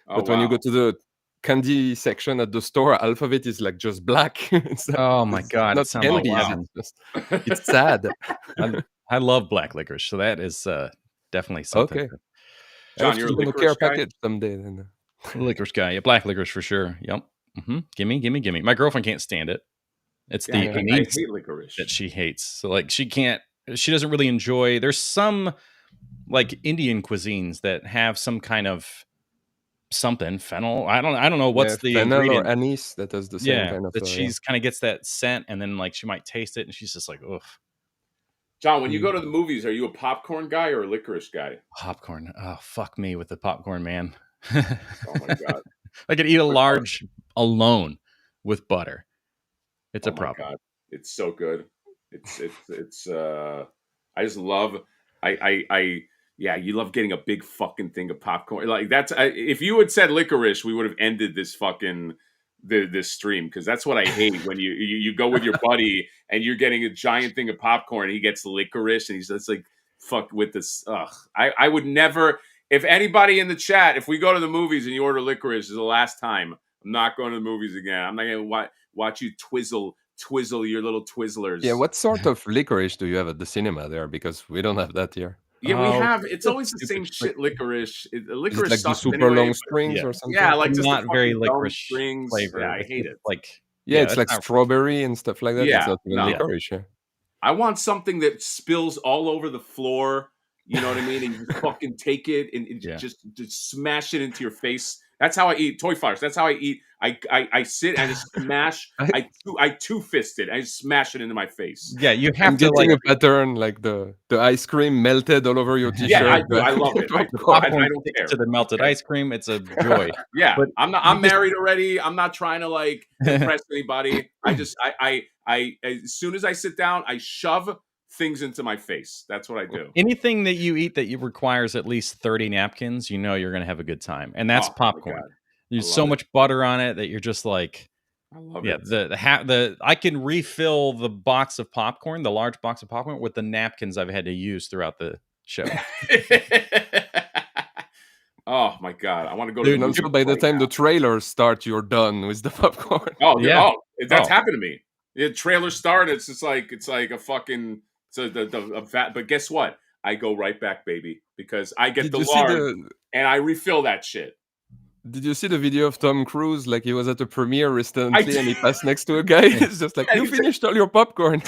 But when you go to the candy section at the store, half of it is like just black.
Oh my god!
Not candy. It's sad.
I love black licorice, so that is definitely something.
Okay,
John, you're a licorice guy?
package someday. Then.
Licorice guy, yeah, black licorice for sure. Yep. Gimme. My girlfriend can't stand it. It's
I hate licorice
that she hates. So like she doesn't really enjoy. There's some like Indian cuisines that have some kind of something fennel. I don't know what's the
fennel
ingredient.
or anise that has the same kind of.
That she's kind of gets that scent, and then like she might taste it, and she's just like, ugh.
John, when you go to the movies, are you a popcorn guy or a licorice guy?
Popcorn. Oh, fuck me with the popcorn, man.
Oh my god.
I could eat a large alone with butter. It's a problem.
God. It's so good. It's I just love you love getting a big fucking thing of popcorn. Like if you had said licorice, we would have ended this fucking this stream, because that's what I hate when you go with your buddy and you're getting a giant thing of popcorn and he gets licorice and he's just like, fuck with this. Ugh. I would never, if anybody in the chat, if we go to the movies and you order licorice, is the last time. I'm not going to the movies again. I'm not going to watch you twizzle your little Twizzlers.
Yeah, what sort of licorice do you have at the cinema there? Because we don't have that here.
Yeah, we have. It's always the same shit. Licorice. Licorice
like the super long strings or something.
Yeah, like
just not very licorice
strings.
flavor.
Yeah, I hate it.
Like
it's like strawberry and stuff like that.
Yeah,
it's not even licorice. Yeah.
I want something that spills all over the floor. You know what I mean? And you fucking take it and just smash it into your face. That's how I eat. Toy Fires. That's how I eat. I sit and just smash. I two-fist it. I just smash it into my face.
Yeah, you have
to like a pattern, like the ice cream melted all over your t-shirt.
Yeah, I love it. I don't care.
To the melted ice cream, it's a joy.
Yeah, but I'm married already. I'm not trying to like impress anybody. I just as soon as I sit down, I shove things into my face. That's what I do.
Anything that you eat that requires at least 30 napkins, you know you're going to have a good time. And that's popcorn. There's so much butter on it that you're just like,
I love it.
I can refill the box of popcorn, the large box of popcorn, with the napkins I've had to use throughout the show.
Oh my god, I want to go to the movie.
By the time the trailers start, you're done with the popcorn.
Oh yeah, that's happened to me. The trailer started. It's like a fucking but guess what? I go right back, baby, because I get the large and I refill that shit.
Did you see the video of Tom Cruise? Like he was at a premiere recently and he passed next to a guy. It's just like, you finished all your popcorn.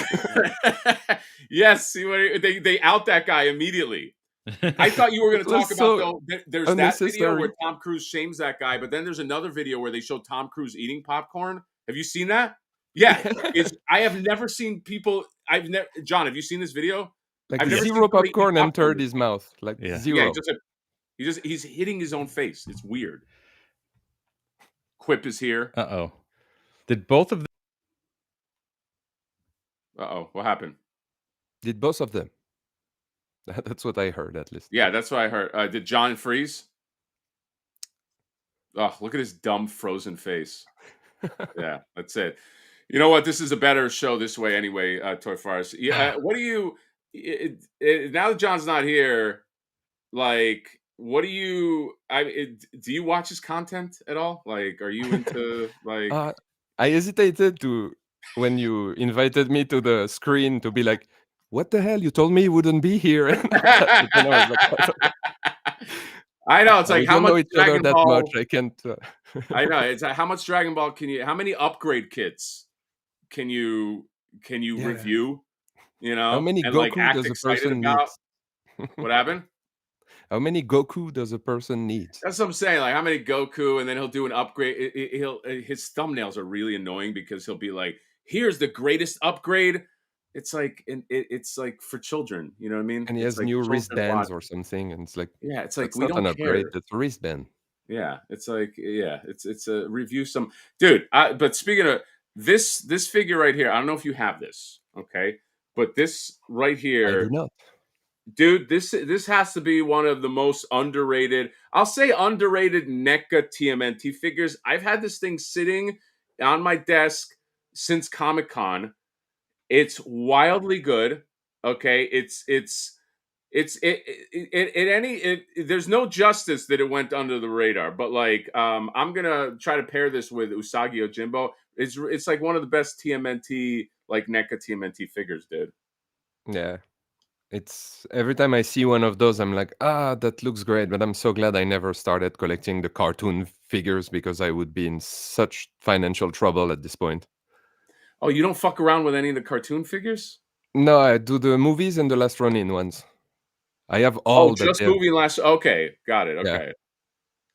Yes, they out that guy immediately. I thought you were going to talk about there's that video where Tom Cruise shames that guy, but then there's another video where they show Tom Cruise eating popcorn. Have you seen that? Yeah, I have never seen people. John, have you seen this video?
Like I've never seen popcorn entered his mouth. Like zero.
Yeah, he's hitting his own face. It's weird. Quip is here.
Uh-oh. Did both of them?
Uh-oh. What happened?
Did both of them? That's what I heard, at least.
Yeah, that's what I heard. Did John freeze? Oh, look at his dumb frozen face. Yeah, that's it. You know what? This is a better show this way anyway, Toy Fires. Yeah, what do you... now that John's not here, like... What do you? Do you watch his content at all? Like, are you into like?
I hesitated when you invited me to the screen to be like, "What the hell? You told me you wouldn't be here."
I know it's like how much Dragon Ball?
Much. I can't.
I know it's how much Dragon Ball can you? How many upgrade kits can you can you review? You know,
how many
and
Goku
like act
does a
excited
person
about
need?
what happened.
How many Goku does a person need?
That's what I'm saying. Like how many Goku, and then he'll do an upgrade. He'll his thumbnails are really annoying because he'll be like, "Here's the greatest upgrade." It's like it's like for children. You know what I mean?
And he
It's
has
like
new
children
wristbands
watch.
or something, and it's like,
Yeah, it's like
that's
we
not an
don't
upgrade,
care.
that's a wristband.
Yeah, it's like it's a review some dude. But speaking of this figure right here, I don't know if you have this, okay? But this right
I do
here,
not.
dude, this has to be one of the most underrated. I'll say underrated NECA TMNT figures. I've had this thing sitting on my desk since Comic-Con. It's wildly good. Okay, there's no justice that it went under the radar, but like I'm gonna try to pair this with Usagi Yojimbo. It's like one of the best TMNT like NECA TMNT figures, dude.
Yeah. It's every time I see one of those, I'm like, that looks great. But I'm so glad I never started collecting the cartoon figures because I would be in such financial trouble at this point.
Oh, you don't fuck around with any of the cartoon figures?
No, I do the movies and the Last Ronin ones. I have all that.
Just movie last. Okay, got it.
Yeah.
Okay,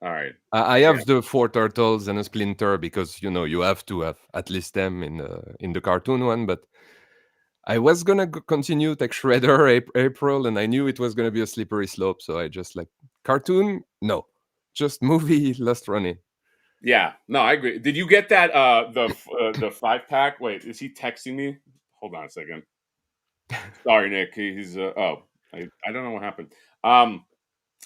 all right.
I have the 4 turtles and a Splinter because you have to have at least them in the cartoon one. But I was gonna continue Tech Shredder April, and I knew it was gonna be a slippery slope, so I just like cartoon. No, just movie Last Ronin.
Yeah, no, I agree. Did you get that the 5-pack? Wait, is he texting me? Hold on a second. Sorry, Nick. He's I don't know what happened.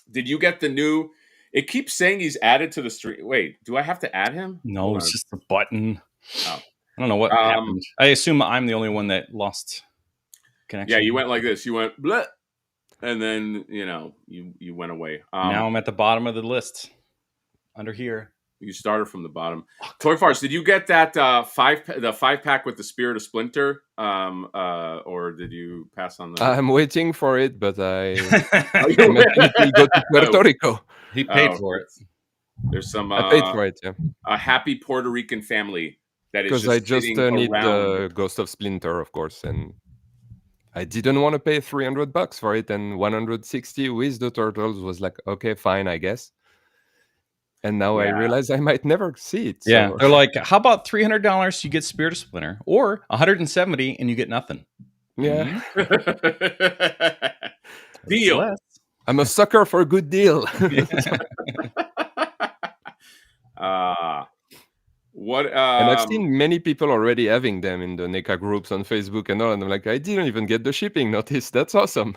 Did you get the new? It keeps saying he's added to the stream. Wait, do I have to add him?
No, it's just a button.
Oh.
I don't know what happened. I assume I'm the only one that lost connection.
Yeah, you went like this. You went bleh, and then you went away.
Now I'm at the bottom of the list, under here.
You started from the bottom. Toy Farce, did you get that 5-pack with the Spirit of Splinter, or did you pass on the?
I'm waiting for it, but I immediately go to Puerto Rico.
He paid for it.
There's some.
I paid for it. Yeah,
a happy Puerto Rican family that is
because I just need the Ghost of Splinter, of course, and I didn't want to pay $300 for it, and 160 with the turtles was like, okay, fine, I guess. And now I realize I might never see it.
Yeah,
so.
they're like, how about $300? You get Spirit of Splinter, or 170 and you get nothing.
Yeah,
deal.
I'm a sucker for a good deal.
What?
And I've seen many people already having them in the NECA groups on Facebook and all, and I'm like, I didn't even get the shipping notice. That's awesome.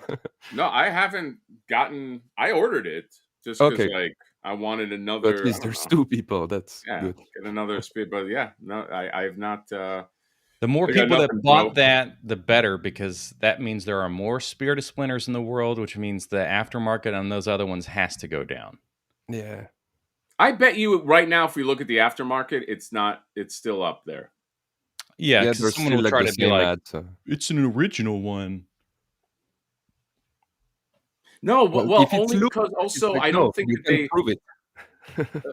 No, I haven't gotten. I ordered it just because, like, I wanted another.
But at least there's 2 people. That's good.
Get another speed. But yeah, no, I've not.
The more people that bought that, the better, because that means there are more Spirit of Splinters in the world, which means the aftermarket on those other ones has to go down.
Yeah.
I bet you right now, if we look at the aftermarket, it's not. It's still up there.
Yeah, because someone will try to be like,
it's
an original one.
No, well only because also I don't think that they
prove it.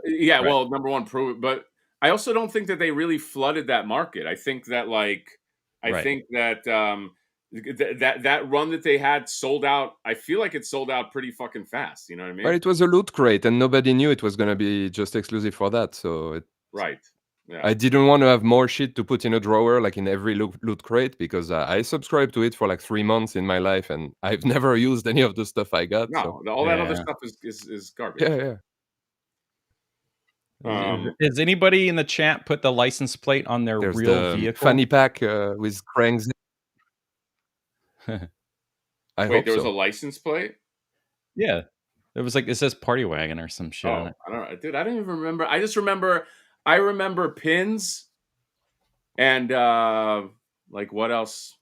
Yeah, well, number one, prove it, but I also don't think that they really flooded that market. I think that that run that they had sold out. I feel like it sold out pretty fucking fast. You know what I mean?
But it was a loot crate, and nobody knew it was going to be just exclusive for that. So
right. Yeah.
I didn't want to have more shit to put in a drawer, like in every loot crate, because I subscribed to it for like 3 months in my life, and I've never used any of the stuff I got.
No, all that other stuff is garbage.
Yeah.
Does anybody in the chat put the license plate on their real vehicle?
Fanny pack with cranks.
Wait, there was a license plate?
Yeah. It was like, it says Party Wagon or some shit on it.
I don't know. Dude, I don't even remember. I just remember, pins and like what else?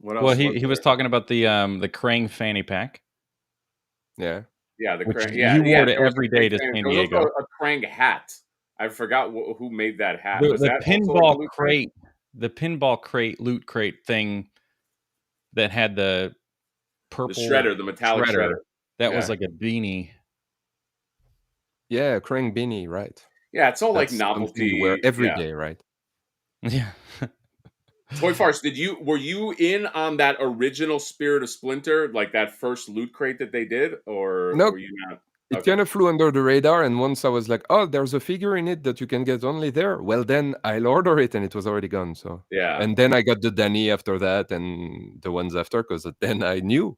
Well, he was talking about the Krang fanny pack.
Yeah.
Yeah, the Krang.
You wore it every day to San Diego.
There was also a Krang hat. I forgot who made that hat.
The pinball crate, loot crate thing that had the purple
shredder, the metallic shredder.
That was like a beanie.
Yeah, Krang beanie, right?
Yeah, it's all like novelty.
You wear every day, right?
Yeah.
Toy Farce, were you in on that original Spirit of Splinter, like that first loot crate that they did, or
No,
were you not?
it kind of flew under the radar, and once I was like, "Oh, there's a figure in it that you can get only there." Well, then I'll order it, and it was already gone. So
Yeah,
and then I got the Danny after that, and the ones after, because then I knew.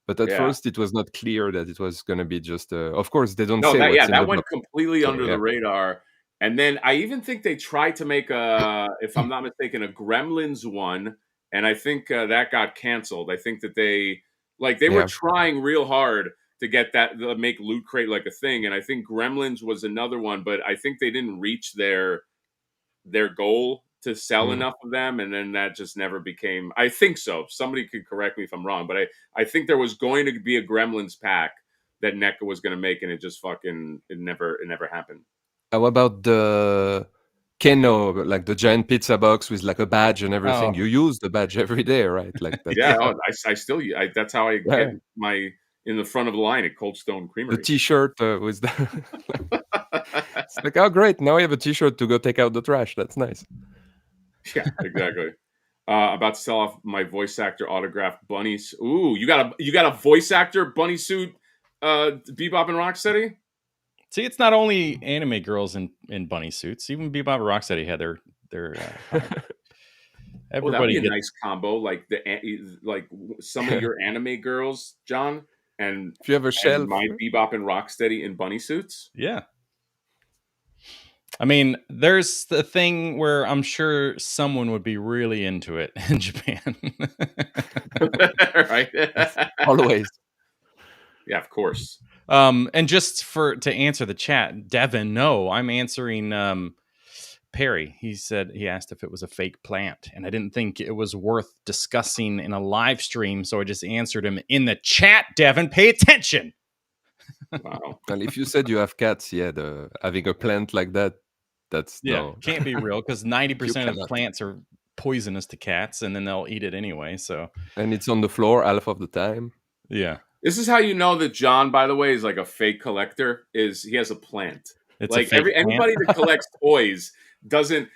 But at first, it was not clear that it was going to be just. Of course, they don't say what's in the
that went
box.
completely
So,
under the radar. And then I even think they tried to make if I'm not mistaken, a Gremlins one, and I think that got canceled. I think that they were trying real hard to get that make Loot Crate like a thing, and I think Gremlins was another one, but I think they didn't reach their goal to sell enough of them, and then that just never became. I think so. Somebody could correct me if I'm wrong, but I think there was going to be a Gremlins pack that NECA was going to make, and it just it never happened.
How about the Keno, like the giant pizza box with like a badge and everything? You use the badge every day, right? Like that.
Yeah, I still that's how I get my in the front of the line at Cold Stone Creamery.
The T-shirt with the it's like, oh great, now I have a T-shirt to go take out the trash. That's nice.
Yeah, exactly. About to sell off my voice actor autographed bunnies. Ooh, you got a voice actor bunny suit, Bebop and Rocksteady?
See, it's not only anime girls in bunny suits. Even Bebop and Rocksteady had their
everybody. That'd be a nice combo, like some of your anime girls, John, and
if you have a shelf,
my Bebop and Rocksteady in bunny suits.
Yeah. I mean, there's the thing where I'm sure someone would be really into it in Japan.
Right?
Always.
Yeah, of course.
And just to answer the chat, Devin, no, I'm answering Perry. He asked if it was a fake plant, and I didn't think it was worth discussing in a live stream, so I just answered him in the chat. Devin, pay attention.
Wow.
Well, if you said you have cats, having a plant like that, that's
can't be real, because 90% of plants are poisonous to cats, and then they'll eat it anyway. So,
and it's on the floor half of the time.
Yeah.
This is how you know that John, by the way, is like a fake collector. Is he has a plant?
It's
like
a fake
anybody that collects toys doesn't.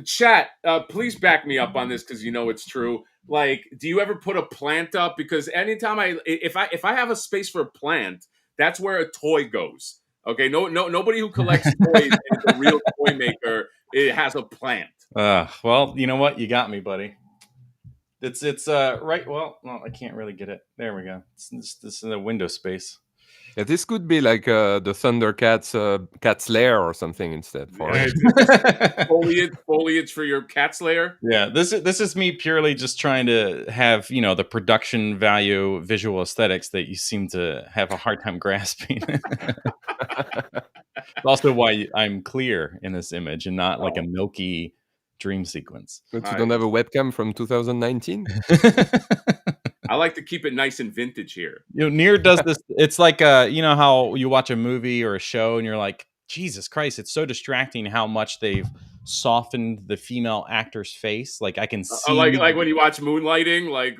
Chat, please back me up on this because you know it's true. Like, do you ever put a plant up? Because anytime if I have a space for a plant, that's where a toy goes. Okay, nobody who collects toys is a real toy maker. It has a plant.
Well, you know what? You got me, buddy. It's right. Well, no, I can't really get it. There we go. This is a window space.
Yeah, this could be like the Thundercats cat's lair or something instead.
Foliage for your cat's lair.
Yeah, this is me purely just trying to have the production value, visual aesthetics that you seem to have a hard time grasping. Also, why I'm clear in this image and not like a milky dream sequence.
But you don't have a webcam from 2019?
I like to keep it nice and vintage here.
Near does this. It's like how you watch a movie or a show and you're like, Jesus Christ, it's so distracting how much they've softened the female actor's face. Like I can see,
like when you watch Moonlighting, like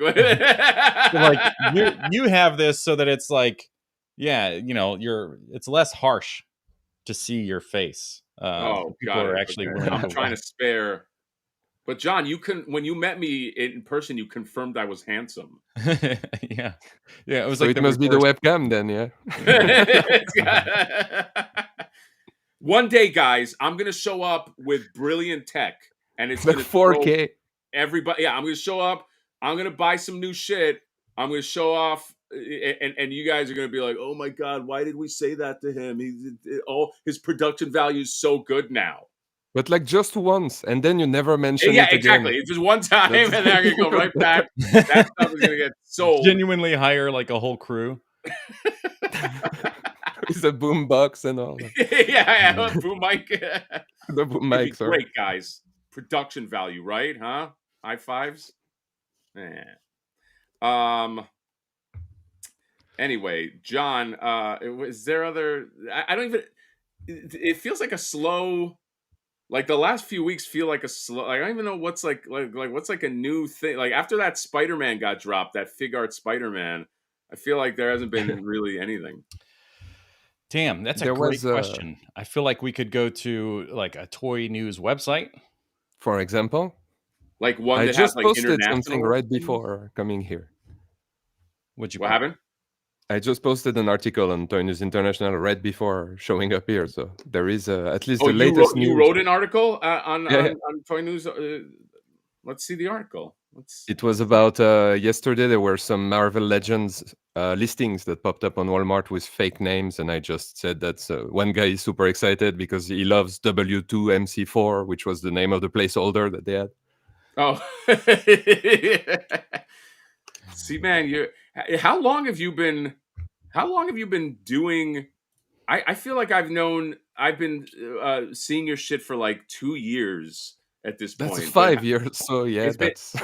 you have this so that it's like, it's less harsh to see your face.
Oh
people
God,
are actually
I'm trying to spare. But John, when you met me in person, you confirmed I was handsome.
Yeah. It was
so
like
it must be the webcam then, yeah.
One day, guys, I'm gonna show up with brilliant tech, and it's
like 4K.
Everybody, I'm gonna show up. I'm gonna buy some new shit. I'm gonna show off, and you guys are gonna be like, "Oh my God, why did we say that to him? His production value is so good now."
But like just once, and then you never mention it again.
Yeah, exactly. It's just one time, and then I'm going to go right back. That stuff is going to get sold.
Genuinely hire like a whole crew.
It's a boom box and all.
Yeah, boom mic.
The boom mics are
great, guys. Production value, right? Huh? High fives? Anyway, John, is there other... I don't even... It feels like a slow... Like the last few weeks feel like a slow. Like, I don't even know what's like what's like a new thing. Like after that Spider-Man got dropped, that fig art Spider-Man, I feel like there hasn't been really anything.
Damn, that's a great question. I feel like we could go to like a toy news website,
for example.
Like one
I
that
just
has like
posted
international
something right
things?
before coming here.
What'd you
What
put?
happened?
I just posted an article on Toy News International right before showing up here, so there is at least
Oh,
the latest
you
news.
wrote an article on
Yeah, yeah.
on Toy News. Let's see the article.
It was about yesterday. There were some Marvel Legends listings that popped up on Walmart with fake names, and I just said that one guy is super excited because he loves W2MC4, which was the name of the placeholder that they had.
Oh, see, man, how long have you been doing? I feel like I've been seeing your shit for like 2 years at this
That's
point. But
5 years, so yeah,
it's been
that's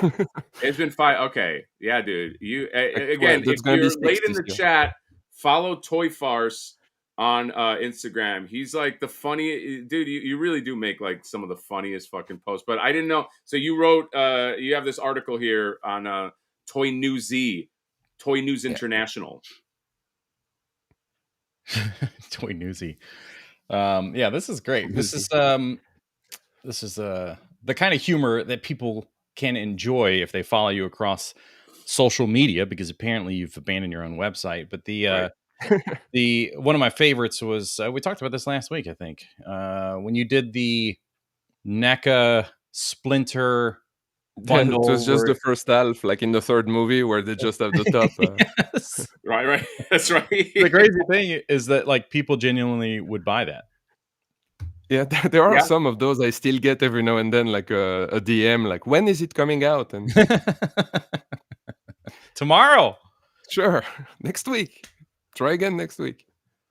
it's been 5. Okay, yeah, dude. You again,
that's
if
gonna be
you're
6
late in
this
the
year.
chat, follow Toy Farce on Instagram. He's like the funny dude. You really do make like some of the funniest fucking posts. But I didn't know. So you wrote you have this article here on Toy News International.
Toy Newsy. Yeah, this is great. This is the kind of humor that people can enjoy if they follow you across social media, because apparently you've abandoned your own website. But
Right.
the one of my favorites was we talked about this last week, I think, when you did the NECA Splinter bundle.
It was just the first half, like in the third movie, where they just have the top.
Yes.
Right. That's right.
The crazy thing is that like people genuinely would buy that.
Yeah, there are
Yeah.
some of those I still get every now and then, like a DM, like when is it coming out? And
Tomorrow.
sure, next week. Try again next week.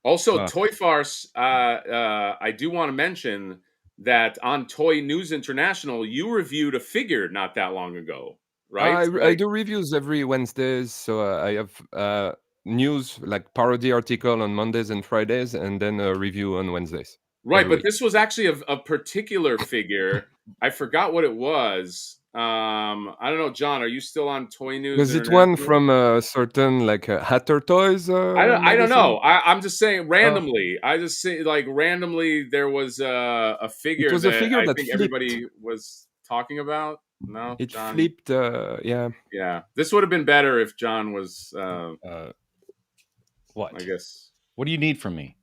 Also, Toy Farce, I do want to mention that on Toy News International, you reviewed a figure not that long ago, right?
I do reviews every Wednesdays, so I have news like parody article on Mondays and Fridays, and then a review on Wednesdays.
Right,
every
but
week.
this was actually a particular figure. I forgot what it was. I don't know, John. Are you still on Toy News?
Was it one from a certain like Hatter Toys?
I don't know.
magazine?
I'm just saying randomly. I just say like randomly there was a figure
It was a
that
figure
I
that
think
flipped.
everybody was talking about. No,
It
John.
flipped. Yeah.
Yeah, this would have been better if John was.
What?
I guess.
What do you need from me?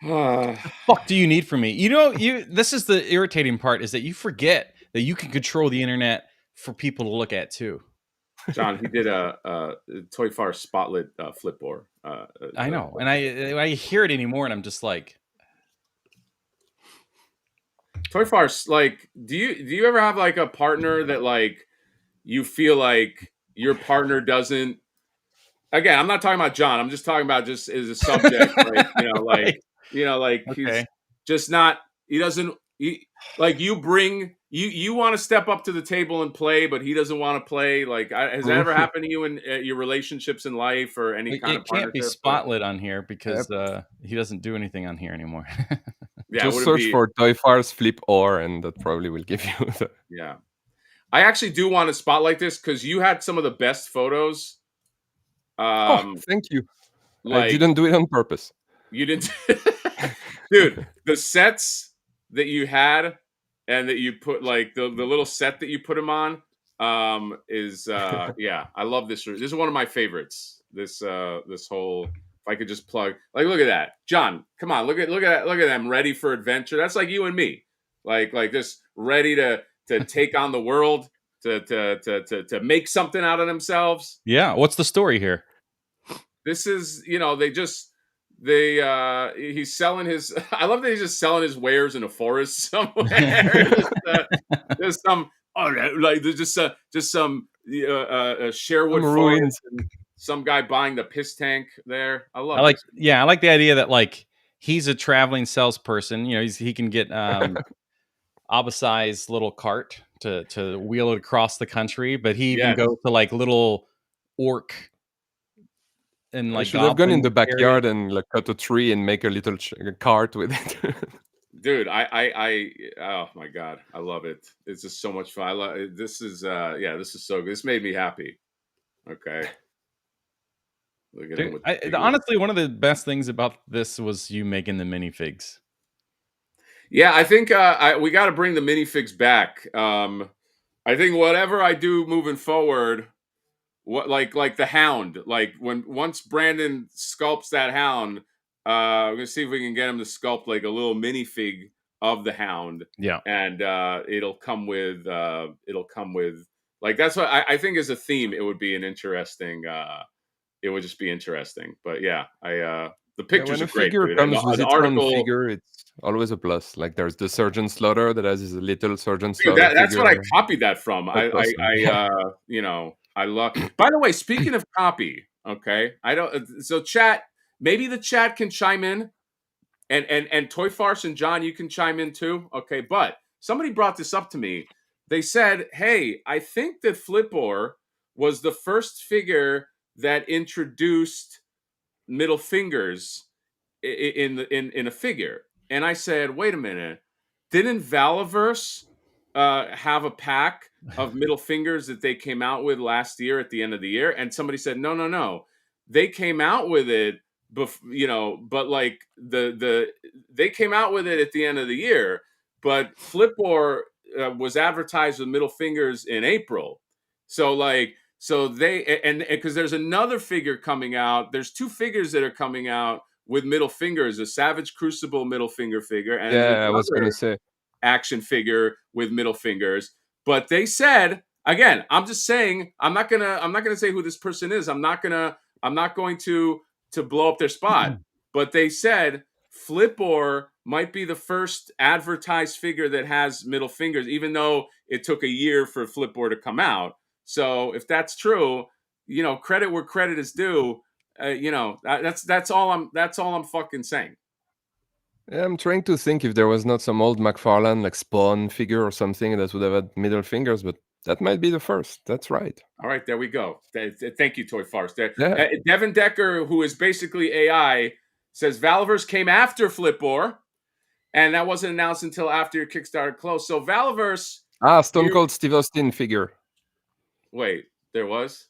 What the fuck do you need from me? You know, this is the irritating part, is that you forget that you can control the internet for people to look at too.
John, he did a Toy Farce Spotlit flipboard.
I know, and I hear it anymore, and I'm just like,
Toy Farce. Like, do you ever have like a partner that like you feel like your partner doesn't? Again, I'm not talking about John. I'm just talking about just as a subject, like
right.
like
Okay.
he's just not. He doesn't. Like you bring you want to step up to the table and play, but he doesn't want to play. Like, has that ever happened to you in your relationships in life or any kind of
It can't be
partnership?
spotlit on here because he doesn't do anything on here anymore.
Yeah,
Just search for Toy Farce Flip Or, and that probably will give you the.
Yeah, I actually do want to spotlight this because you had some of the best photos.
Oh, thank you.
Like,
I didn't do it on purpose.
You didn't, dude. The sets that you had and that you put, like the little set that you put him on, is yeah. I love this. This is one of my favorites. This whole. If I could just plug, like, look at that, John. Come on, look at them, ready for adventure. That's like you and me, like just ready to take on the world, to make something out of themselves.
Yeah. What's the story here?
This is, he's selling his. I love that he's just selling his wares in a forest somewhere. There's some, like there's just some Sherwood
ruins.
and some guy buying the piss tank there. I like
the idea that like he's a traveling salesperson. You know, he can get Abasai's little cart to wheel it across the country, but he even goes to like little orc. And like
should have gone in the backyard and like cut a tree and make a little cart with it.
Dude, I oh my god, I love it. It's just so much fun. I love it. This is this is so good. This made me happy. Okay. Look at him
honestly, one of the best things about this was you making the minifigs.
Yeah, I think we got to bring the minifigs back. I think whatever I do moving forward, what like the Hound, like once Brandon sculpts that Hound, we're gonna see if we can get him to sculpt like a little minifig of the Hound.
Yeah.
And it'll come with like, that's what I think as a theme. It would be an interesting. It would just be interesting. But yeah, the pictures
when
are
a
great.
figure
Dude.
comes
And
with
the
its own
article.
figure, it's always a plus. Like there's the Sergeant Slaughter that has his little Sergeant
Dude,
Slaughter
that's
figure.
what I copied that from.
That's awesome.
You know, I love. By the way, speaking of copy, okay, I don't. So chat, maybe the chat can chime in, and Toy Farce and John, you can chime in too. Okay, but somebody brought this up to me. They said, "Hey, I think that Flipor was the first figure that introduced middle fingers in a figure." And I said, "Wait a minute, didn't Valaverse have a pack of middle fingers that they came out with last year at the end of the year?" And somebody said, "No, they came out with it, but like they came out with it at the end of the year, but Flipor was advertised with middle fingers in April, so like." So they and because there's another figure coming out. There's two figures that are coming out with middle fingers: a Savage Crucible middle finger figure, and
Yeah, I was
another
gonna say.
action figure with middle fingers. But they said, again, I'm just saying, I'm not gonna say who this person is. I'm not going to blow up their spot. But they said Flipor might be the first advertised figure that has middle fingers, even though it took a year for Flipor to come out. So if that's true, credit where credit is due. That's all I'm fucking saying.
Yeah, I'm trying to think if there was not some old McFarlane like Spawn figure or something that would have had middle fingers, but that might be the first. That's right.
All right, there we go. Thank you, Toy Farce.
Yeah.
Devin Decker, who is basically AI, says Valaverse came after Flipor, and that wasn't announced until after your Kickstarter closed. So Valaverse.
Stone Cold Steve Austin figure.
Wait, there was?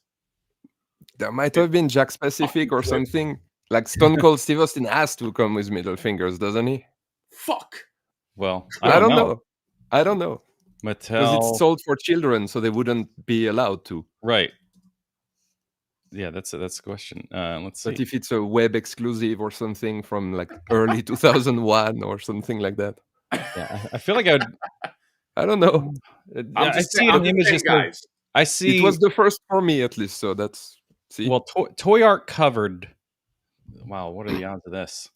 There might have been Jack Specific or something. Like Stone Cold Steve Austin has to come with middle fingers, doesn't he?
Fuck.
Well,
I don't know. I don't know.
Mattel,
because it's sold for children, so they wouldn't be allowed to.
Right. Yeah, that's a question. Let's see.
But if it's a web exclusive or something from like early 2001 or something like that.
Yeah, I feel like I would.
I don't know.
I see it in images, guys.
I see.
It was the first for me, at least. So that's. See?
Well, Toy Art covered. Wow, what are the odds of this?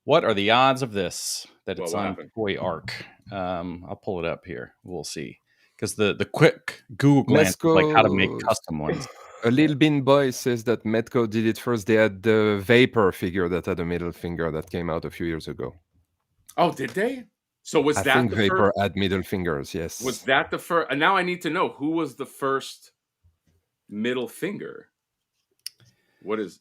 What are the odds of this? That it's on Toy Arc. I'll pull it up here. We'll see. Because the quick Google glance is like how to make custom ones.
A Little Bean Boy says that Metco did it first. They had the Vapor figure that had a middle finger that came out a few years ago.
Oh, did they? So was
I
that
think
the
Vapor
first?
had middle fingers, yes.
Was that the first? And now I need to know who was the first middle finger. What is?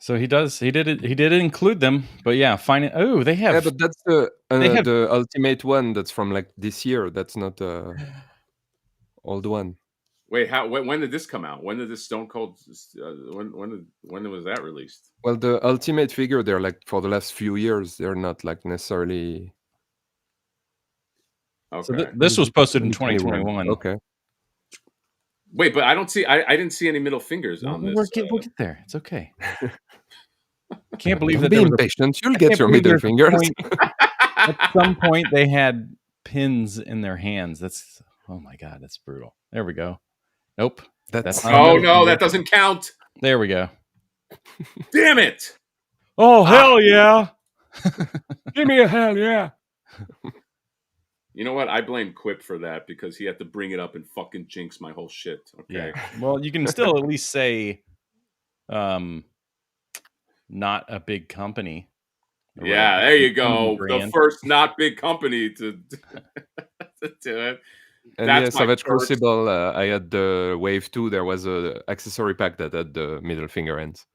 So he did include them, but yeah, find it. Oh, they have.
Yeah, but that's the ultimate one. That's from like this year. That's not old one.
Wait, when did this come out? When did this Stone Cold? When was that released?
Well, the ultimate figure, they're like for the last few years. They're not like necessarily.
Okay.
So this was posted in 2021.
Okay.
Wait, but I don't see. I didn't see any middle fingers on this.
We'll get there. It's okay. I can't believe that.
Be impatient. You'll get your middle fingers.
At some point, they had pins in their hands. That's oh my god, that's brutal. There we go. Nope.
That's
oh no, that doesn't count.
There we go.
Damn it!
Oh hell yeah!
Give me a hell yeah!
You know what? I blame Quip for that because he had to bring it up and fucking jinx my whole shit. Okay.
Yeah. Well, you can still at least say, not a big company.
Yeah, there you go. The first not big company to do it.
And yeah, Savage Crucible, I had the Wave 2. There was a accessory pack that had the middle finger ends.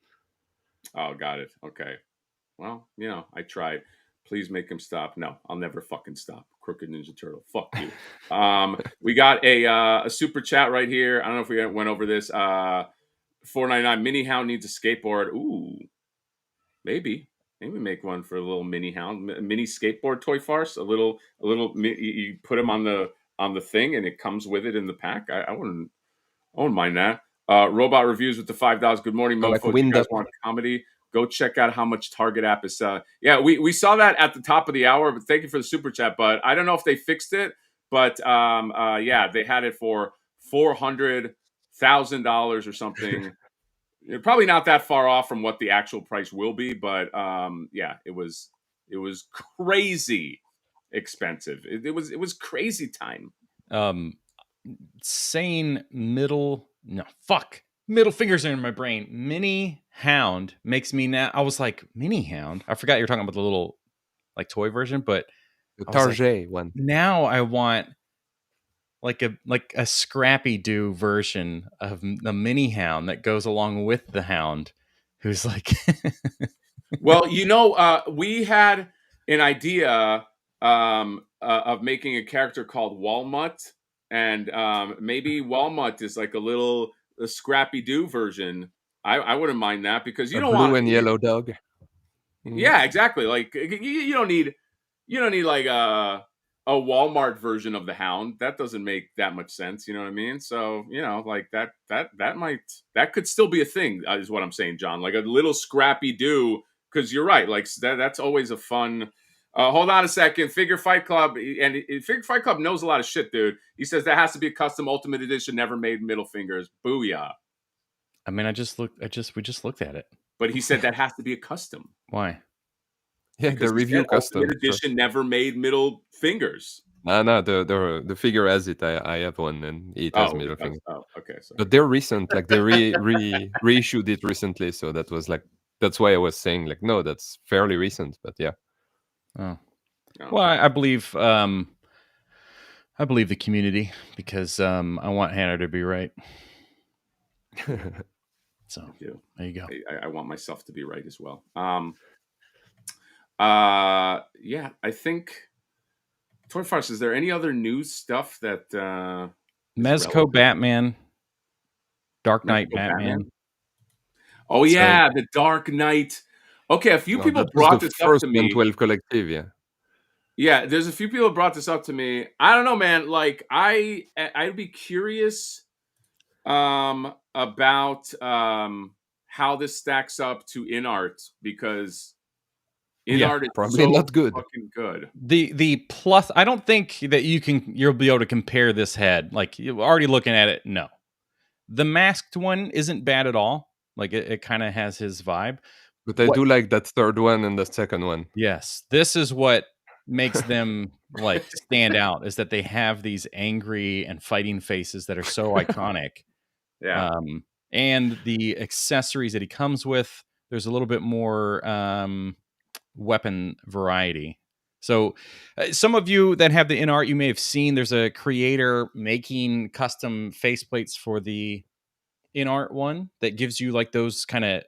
Oh, got it. Okay. Well, I tried. Please make him stop. No, I'll never fucking stop. Crooked Ninja Turtle. Fuck you. We got a super chat right here. I don't know if we went over this. $4.99. Mini Hound needs a skateboard. Ooh, maybe. Maybe make one for a little mini hound, mini skateboard toy farce. A little. You put him on the thing, and it comes with it in the pack. I wouldn't mind that. Robot reviews with the $5. Good morning,
Like
mofo. Do you guys want comedy? Go check out how much Target app is selling. Yeah, we saw that at the top of the hour, but thank you for the super chat. But I don't know if they fixed it. But yeah, they had it for $400,000 or something. Probably not that far off from what the actual price will be, but yeah, it was crazy expensive. It was crazy time.
Saying middle fingers are in my brain. Mini hound makes me now. I was like, mini hound. I forgot you're talking about the little like toy version, but
the Target one.
Now I want like a Scrappy Doo version of the mini hound that goes along with the hound, who's like.
Well, we had an idea of making a character called Walnut, and maybe Walnut is like a Scrappy Doo version. I wouldn't mind that, because you don't want
blue and yellow dog.
Yeah, exactly. Like you don't need like a Walmart version of the hound. That doesn't make that much sense. You know what I mean? So like that could still be a thing, is what I'm saying, John. Like a little Scrappy Doo, because you're right. Like that's always a fun. Hold on a second. Figure Fight Club, and Figure Fight Club knows a lot of shit, dude. He says that has to be a custom Ultimate Edition, never made middle fingers. Booyah.
I mean, we just looked at it.
But he said that has to be a custom.
Why?
Yeah, because the review custom
edition never made middle fingers.
No, the figure has it. I have one, and it has middle fingers.
Oh, okay. Sorry.
But they're recent. Like they reissued it recently, so that's why I was saying like, no, that's fairly recent. But yeah.
Oh. Well, I believe the community, because I want Hannah to be right. So there you go.
I want myself to be right as well. Yeah, I think Toy Farce, is there any other news stuff that
Mezco Batman, Dark Knight Batman?
Oh yeah, the Dark Knight. Okay, a few people brought this up to me.
12 collective, yeah.
Yeah, there's a few people brought this up to me. I don't know, man. Like I'd be curious about how this stacks up to InArt, because InArt is
probably not good.
Fucking good.
The plus, I don't think that you'll be able to compare this head. Like, you're already looking at it. No, the masked one isn't bad at all. Like it kind of has his vibe.
But I do like that third one and the second one.
Yes, this is what makes them like stand out, is that they have these angry and fighting faces that are so iconic.
Yeah.
And the accessories that he comes with, there's a little bit more weapon variety. So some of you that have the InArt, you may have seen there's a creator making custom faceplates for the InArt one that gives you like those kind of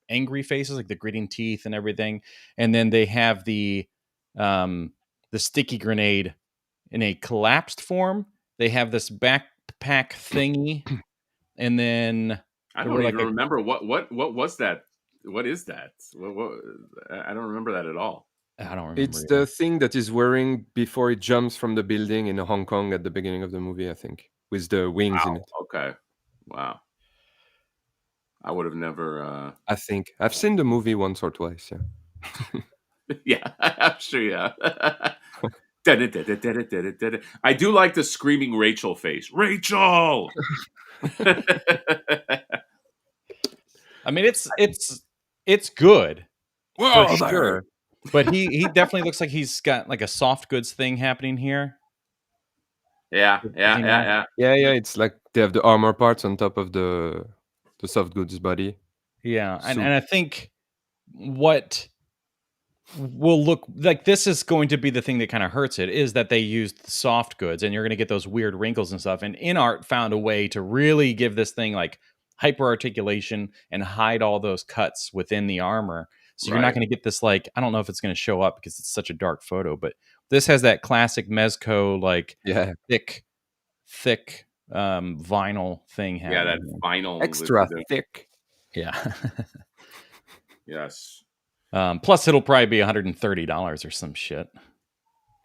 angry faces, like the gritting teeth and everything. And then they have the sticky grenade in a collapsed form. They have this backpack thingy. And then
I don't even remember what was that. What is that? What I don't remember that at all.
I don't remember.
It's the thing that he's wearing before he jumps from the building in Hong Kong at the beginning of the movie, I think, with the wings in it.
Okay. Wow. I would have never.
I think I've seen the movie once or twice. Yeah.
Yeah, I'm sure. Yeah. I do like the screaming Rachel face. Rachel.
I mean, it's good.
Well,
for sure. But he definitely looks like he's got like a soft goods thing happening here.
Yeah.
It's like they have the armor parts on top of the soft goods body.
Yeah, and I think what will look like this is going to be the thing that kind of hurts it, is that they used soft goods, and you're going to get those weird wrinkles and stuff. And InArt found a way to really give this thing like hyper articulation and hide all those cuts within the armor. So you're not going to get this, like, I don't know if it's going to show up because it's such a dark photo, but this has that classic Mezco, like thick vinyl thing happening.
Yeah, that vinyl.
Extra thick.
Yeah.
Yes.
Plus, it'll probably be $130 or some shit.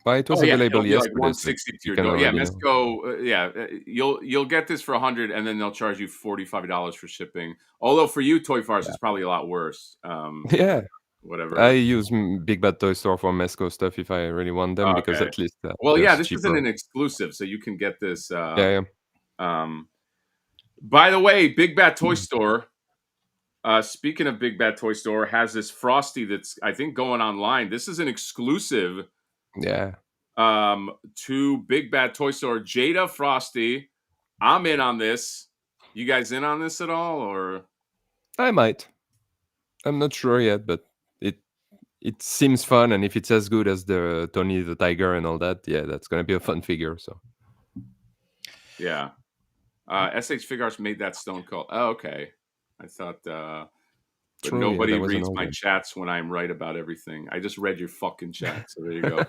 But it was available yesterday.
Like $160 to your door. Yeah, Mezco. You'll get this for $100, and then they'll charge you $45 for shipping. Although for you, Toy Farce, it's probably a lot worse. Whatever.
I use Big Bad Toy Store for Mezco stuff if I really want them, because at least
this
cheaper.
isn't an exclusive, so you can get this. By the way, Big Bad Toy Store. Speaking of Big Bad Toy Store, has this Frosty that's I think going online. This is an exclusive.
Yeah.
To Big Bad Toy Store, Jada Frosty. I'm in on this. You guys in on this at all, or?
I might. I'm not sure yet, but it seems fun, and if it's as good as the Tony the Tiger and all that, yeah, that's gonna be a fun figure. So.
Yeah. SH Fig Arts made that Stone Cold. Oh, okay. I thought. But nobody reads my chats when I'm right about everything. I just read your fucking chat, so there you go.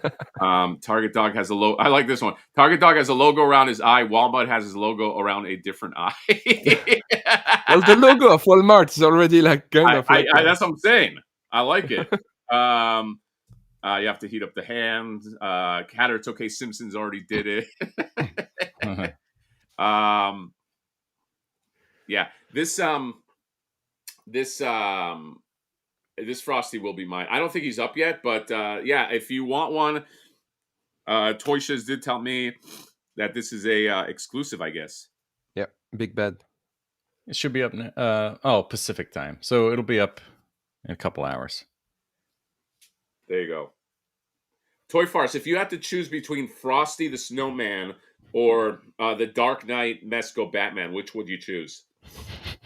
Target Dog has a logo. I like this one. Target Dog has a logo around his eye. Walmart has his logo around a different eye.
Well, the logo of Walmart is already like kind of.
That's what I'm saying. I like it. You have to heat up the hands. Hatter, it's okay. Simpsons already did it. Yeah. This Frosty will be mine. I don't think he's up yet, but if you want one, Toy Shiz did tell me that this is a exclusive, I guess.
Yeah, Big Bad.
It should be up. Pacific time, so it'll be up in a couple hours.
There you go. Toy Farce. If you had to choose between Frosty the Snowman or the Dark Knight Mezco Batman, which would you choose?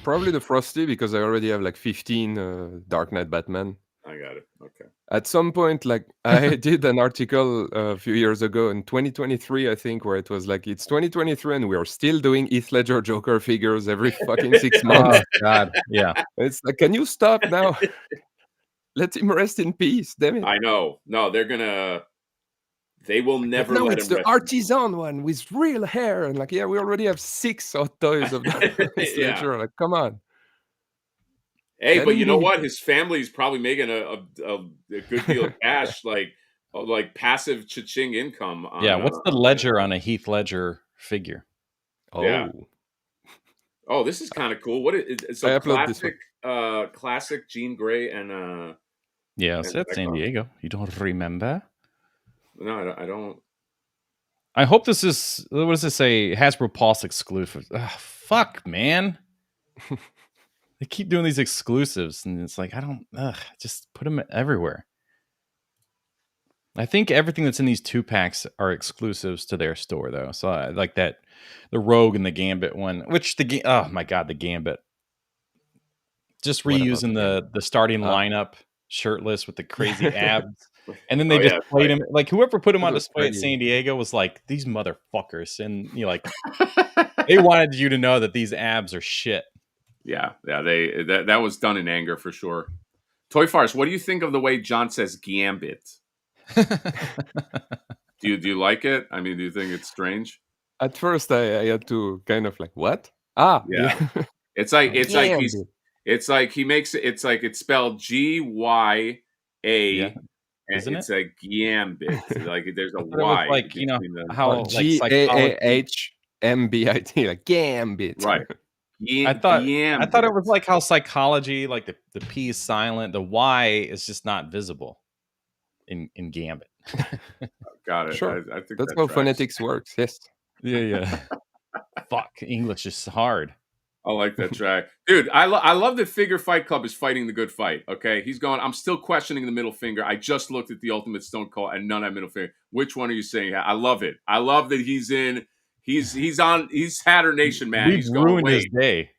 Probably the Frosty, because I already have like 15 Dark Knight Batman.
I got it. Okay.
At some point, like I did an article a few years ago in 2023, I think, where it was like, it's 2023 and we are still doing Heath Ledger Joker figures every fucking 6 months.
Oh, God, yeah.
It's like, can you stop now? Let him rest in peace, damn it.
I know. No, they will never
no,
let
it's
him
the artisan one with real hair. And like, yeah, we already have 6 hot toys of that. Ledger. Like, come on.
Hey, but you know what? His family's probably making a good deal of cash, like passive cha-ching income.
What's the ledger on a Heath Ledger figure?
Oh,
yeah. Oh, this is kind of cool. What is it's a classic Jean Grey and
it's at San Diego. You don't remember?
No, I don't.
I hope this is, what does it say? Hasbro Pulse exclusive. Fuck, man. They keep doing these exclusives, and it's like, just put them everywhere. I think everything that's in these 2-packs are exclusives to their store, though. So I like that, the Rogue and the Gambit one, which oh my God, the Gambit. Just reusing the starting lineup shirtless with the crazy abs. And then they just played him. Like, whoever put him on display at San Diego was like, these motherfuckers. And you like, they wanted you to know that these abs are shit.
Yeah, that was done in anger for sure. Toy Farce, what do you think of the way John says Gambit? Do you like it? I mean, do you think it's strange?
At first, I had to kind of like, what? Yeah.
It's like he makes it. It's like it's spelled G-Y-A.
Yeah.
Isn't it's a Gambit. Like there's a Y.
Like, you know, how
G-A-A-H-M-B-I-T, like Gambit.
Right.
I thought it was like how psychology, like the P is silent, the Y is just not visible in Gambit.
Got it.
Sure.
I think
that's how phonetics works. Yes.
Yeah. Fuck, English is hard.
I like that track. Dude, I love that Figure Fight Club is fighting the good fight, okay? He's going, I'm still questioning the middle finger. I just looked at the Ultimate Stone Cold and none have middle finger. Which one are you saying? I love it. I love that he's Hatter Nation, man.
He's ruined his day.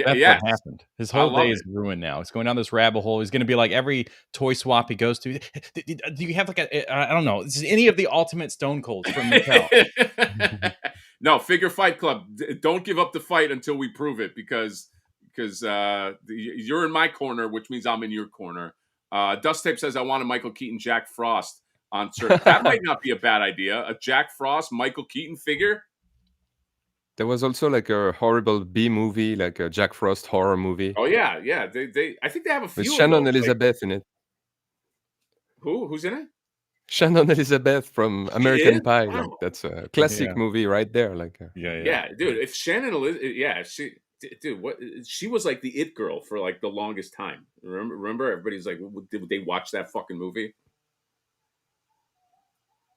That's what happened. His whole day is ruined now. He's going down this rabbit hole. He's going to be like every toy swap he goes to. Do you have like I don't know, is any of the Ultimate Stone Colds from Mattel?
No, Figure Fight Club. Don't give up the fight until we prove it, because you're in my corner, which means I'm in your corner. Dust Tape says I want a Michael Keaton Jack Frost on search. That might not be a bad idea. A Jack Frost Michael Keaton figure.
There was also like a horrible B movie, like a Jack Frost horror movie.
Oh yeah. They I think they have a few
with Shannon Elizabeth in it.
Who's in it?
Shannon Elizabeth from American Pie.
Wow.
Like, that's a classic movie right there. Like,
yeah, dude. If Shannon Elizabeth, dude, what she was like the it girl for like the longest time. Remember, everybody's like, did they watch that fucking movie?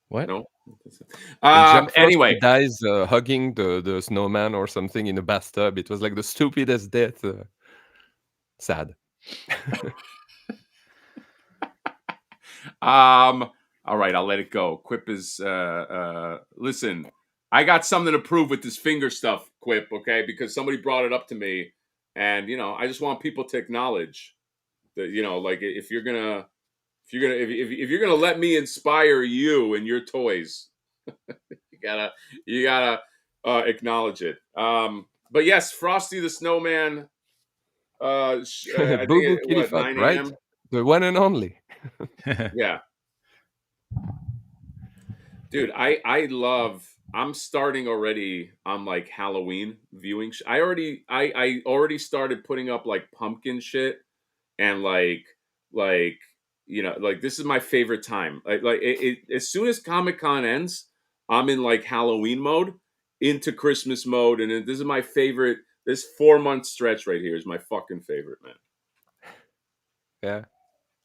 What?
No.
Anyway, dies hugging the snowman or something in a bathtub. It was like the stupidest death. Sad.
All right, I'll let it go. Quip is listen, I got something to prove with this finger stuff, Quip, okay? Because somebody brought it up to me, and I just want people to acknowledge that, like if you're gonna let me inspire you and your toys, you gotta acknowledge it. But yes, Frosty the Snowman. I think it, 9
right?
a.m.
The one and only.
Yeah. Dude, I'm starting already on like Halloween viewing. I already started putting up like pumpkin shit and like this is my favorite time. Like as soon as Comic-Con ends, I'm in like Halloween mode into Christmas mode, and this is my favorite. This 4-month stretch right here is my fucking favorite, man.
Yeah.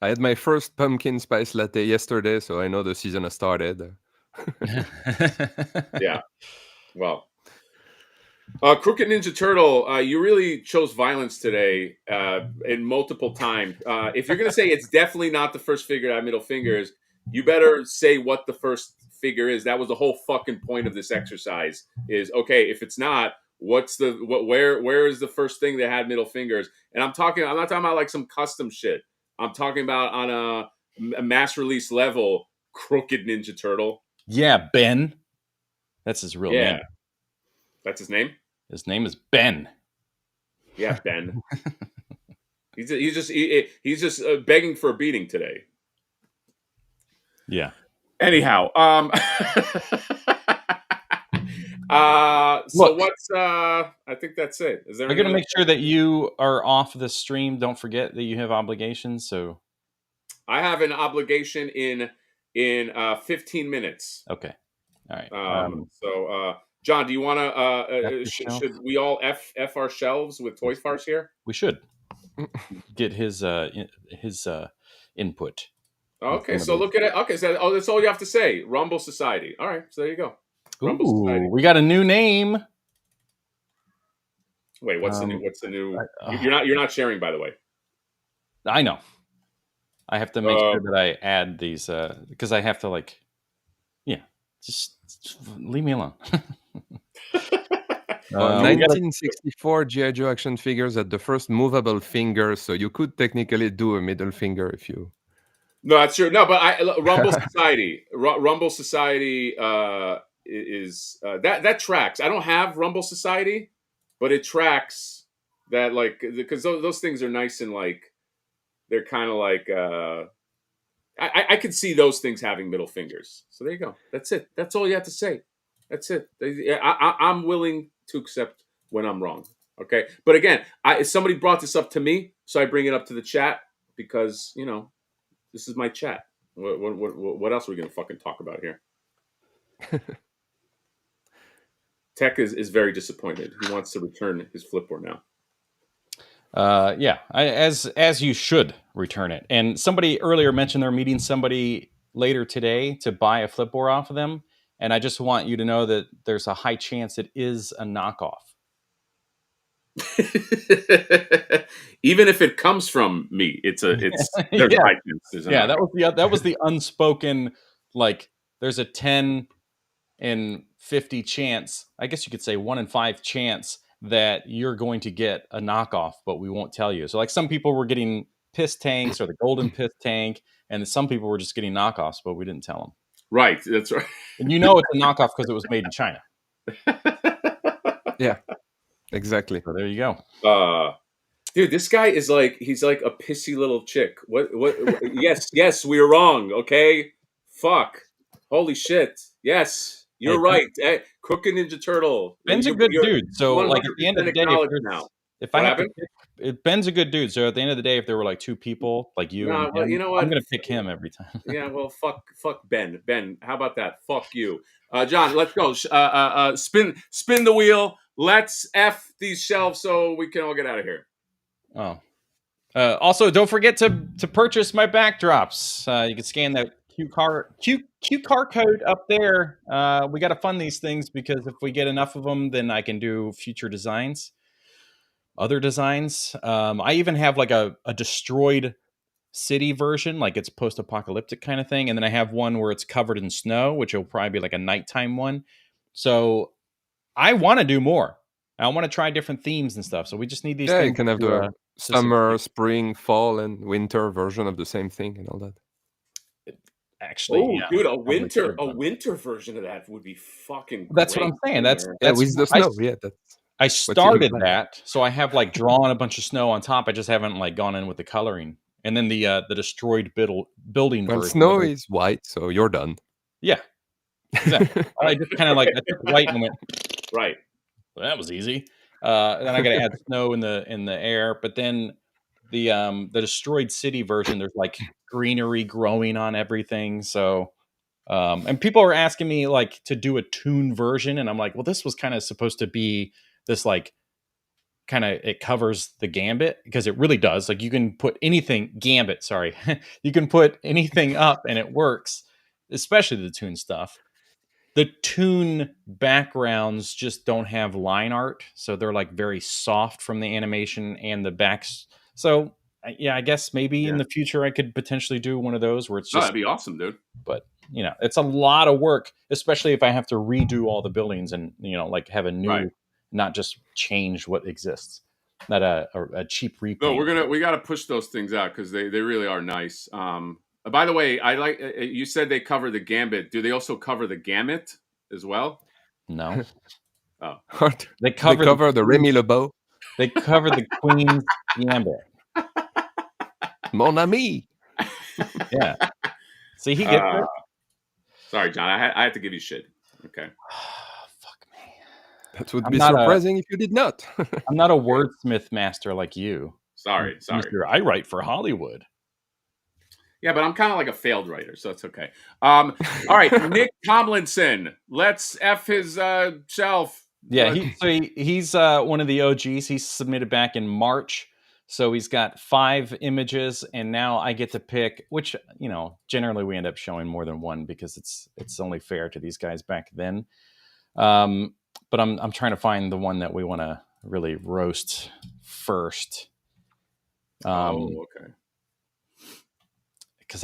I had my first pumpkin spice latte yesterday, so I know the season has started.
Yeah. Well, Crooked Ninja Turtle, you really chose violence today in multiple times. If you're going to say it's definitely not the first figure to have middle fingers, you better say what the first figure is. That was the whole fucking point of this exercise is, okay, if it's not, where is the first thing that had middle fingers? And I'm not talking about like some custom shit. I'm talking about on a mass release level, Crooked Ninja Turtle.
Yeah, Ben. That's his real name.
That's his name?
His name is Ben.
Yeah, Ben. he's just begging for a beating today.
Yeah.
Anyhow, so what's I think that's it. Is there?
I'm gonna make sure that you are off the stream. Don't forget that you have obligations. So
I have an obligation in 15 minutes.
Okay. All right.
So John, do you want to should we all f our shelves with Toys Farce here?
We should get his input.
Okay, so look at it. Okay, so that's all you have to say. Rumble Society. All right, so there you go. Rumble Society.
We got a new name.
Wait, what's the new? You're not sharing, by the way.
I know. I have to make sure that I add these because I have to just leave me alone.
1964 G.I. Joe action figures had the first movable finger, so you could technically do a middle finger if you.
No, that's true. No, but Rumble Society. Rumble Society is that tracks. I don't have Rumble Society, but it tracks that because those things are nice and they're kind of I could see those things having middle fingers. So there you go. That's it. That's all you have to say. That's it. I'm willing to accept when I'm wrong. Okay, but again, somebody brought this up to me, so I bring it up to the chat because this is my chat. What else are we going to fucking talk about here? Tech is very disappointed. He wants to return his Flipboard now.
Yeah, as you should return it. And somebody earlier mentioned they're meeting somebody later today to buy a Flipboard off of them. And I just want you to know that there's a high chance it is a knockoff.
Even if it comes from me, it's there's a high chance.
Yeah, that was the unspoken, there's a 10 in 50 chance, I guess you could say 1 in 5 chance that you're going to get a knockoff, but we won't tell you. So some people were getting piss tanks or the golden piss tank, and some people were just getting knockoffs, but we didn't tell them.
Right, that's right.
And it's a knockoff because it was made in China.
Yeah, exactly.
So there you go.
Dude, this guy is he's like a pissy little chick. What yes, we were wrong, okay? Fuck. Holy shit. Yes, you're right. Crooked Ninja Turtle.
Ben's a good dude. So at the end of the day, If I have to pick, Ben's a good dude. So at the end of the day, if there were like two people, like you and him,
you know what?
I'm gonna pick him every time.
Yeah, well, fuck Ben. Ben, how about that? Fuck you, John. Let's go. Spin the wheel. Let's F these shelves so we can all get out of here.
Oh. Also, don't forget to purchase my backdrops. You can scan that QR code up there. We got to fund these things because if we get enough of them, then I can do future designs, other designs. I even have like a destroyed city version, like it's post-apocalyptic kind of thing, and then I have one where it's covered in snow, which will probably be like a nighttime one. So I want to do more. I want to try different themes and stuff. So we just need these things.
You can have the summer, spring, fall, and winter version of the same thing and all that.
Actually,
dude, a winter version of that would be fucking great.
That's what I'm saying. That's
with the snow.
I started that, so I have like drawn a bunch of snow on top. I just haven't like gone in with the coloring. And then the destroyed building.
Well, snow is white, so you're done.
Yeah, exactly. I just kind of like I took white and went
right.
Well, that was easy. Then I got to add snow in the air. But then the destroyed city version, there's like greenery growing on everything. So and people are asking me like to do a toon version, and I'm like, well, this was kind of supposed to be this like kind of it covers the gambit because it really does. Like you can put anything gambit, sorry, you can put anything up and it works, especially the toon stuff. The toon backgrounds just don't have line art, so they're like very soft from the animation and the backs. So yeah, I guess maybe in the future I could potentially do one of those where it's just
that'd be awesome, dude.
But you know, it's a lot of work, especially if I have to redo all the buildings and like have a new, not just change what exists. Not a cheap repaint.
No, we got to push those things out because they really are nice. By the way, I like you said they cover the gambit. Do they also cover the gamut as well?
No.
Oh,
they cover the Remy LeBeau.
They cover the Queen's gambit.
Mon ami.
Yeah. See, he gets it.
Sorry, John. I had to give you shit. Okay.
Fuck me.
That would be surprising if you did not.
I'm not a wordsmith master like you.
Sorry.
I write for Hollywood.
Yeah, but I'm kind of like a failed writer, so it's okay. All right, Nick Tomlinson. Let's F his shelf.
Yeah, he's one of the OGs. He submitted back in March. So he's got 5 images, and now I get to pick, which, generally we end up showing more than one because it's only fair to these guys back then. But I'm trying to find the one that we want to really roast first.
Okay.
Because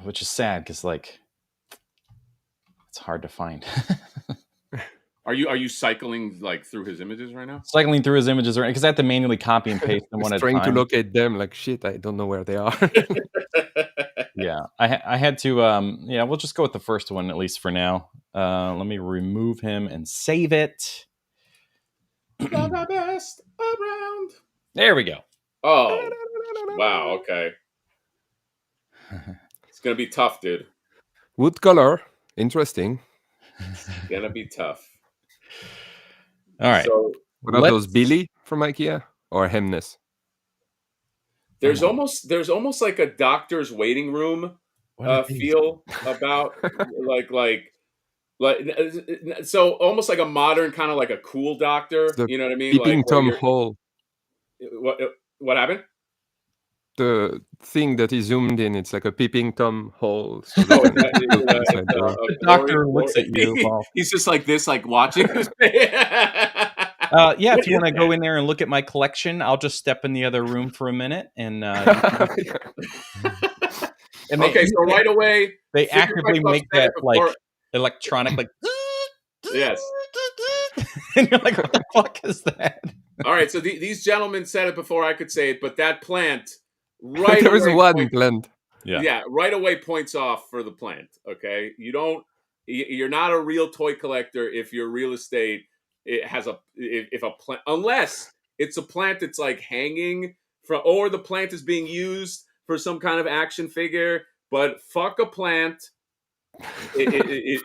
which is sad because like it's hard to find.
Are you cycling like through his images right now?
Cycling through his images right because I have to manually copy and paste them one at a time.
Trying to locate them like shit. I don't know where they are.
Yeah, I had to. We'll just go with the first one at least for now. Let me remove him and save it.
The best around.
There we go.
Oh, wow. Okay. It's gonna be tough, dude.
Wood color, interesting.
It's gonna be tough.
All right.
So,
what are those, Billy from IKEA or Hemnes?
There's almost like a doctor's waiting room feel about like so almost like a modern kind of like a cool doctor. You know what I mean?
Peeping Tom hole.
What happened?
The thing that is zoomed in, it's like a peeping Tom hole. So
the doctor looks at you.
He's just like this, like watching.
Yeah, if you want to go in there and look at my collection, I'll just step in the other room for a minute and. And
so right away
they actively make that like electronic, like
yes,
and you're like, what the fuck is that?
All right, so these gentlemen said it before I could say it, but that plant. Right,
there is one plant.
Yeah, right away points off for the plant. Okay, you're not a real toy collector if your real estate has if a plant, unless it's a plant that's like hanging from, or the plant is being used for some kind of action figure. But fuck a plant. Is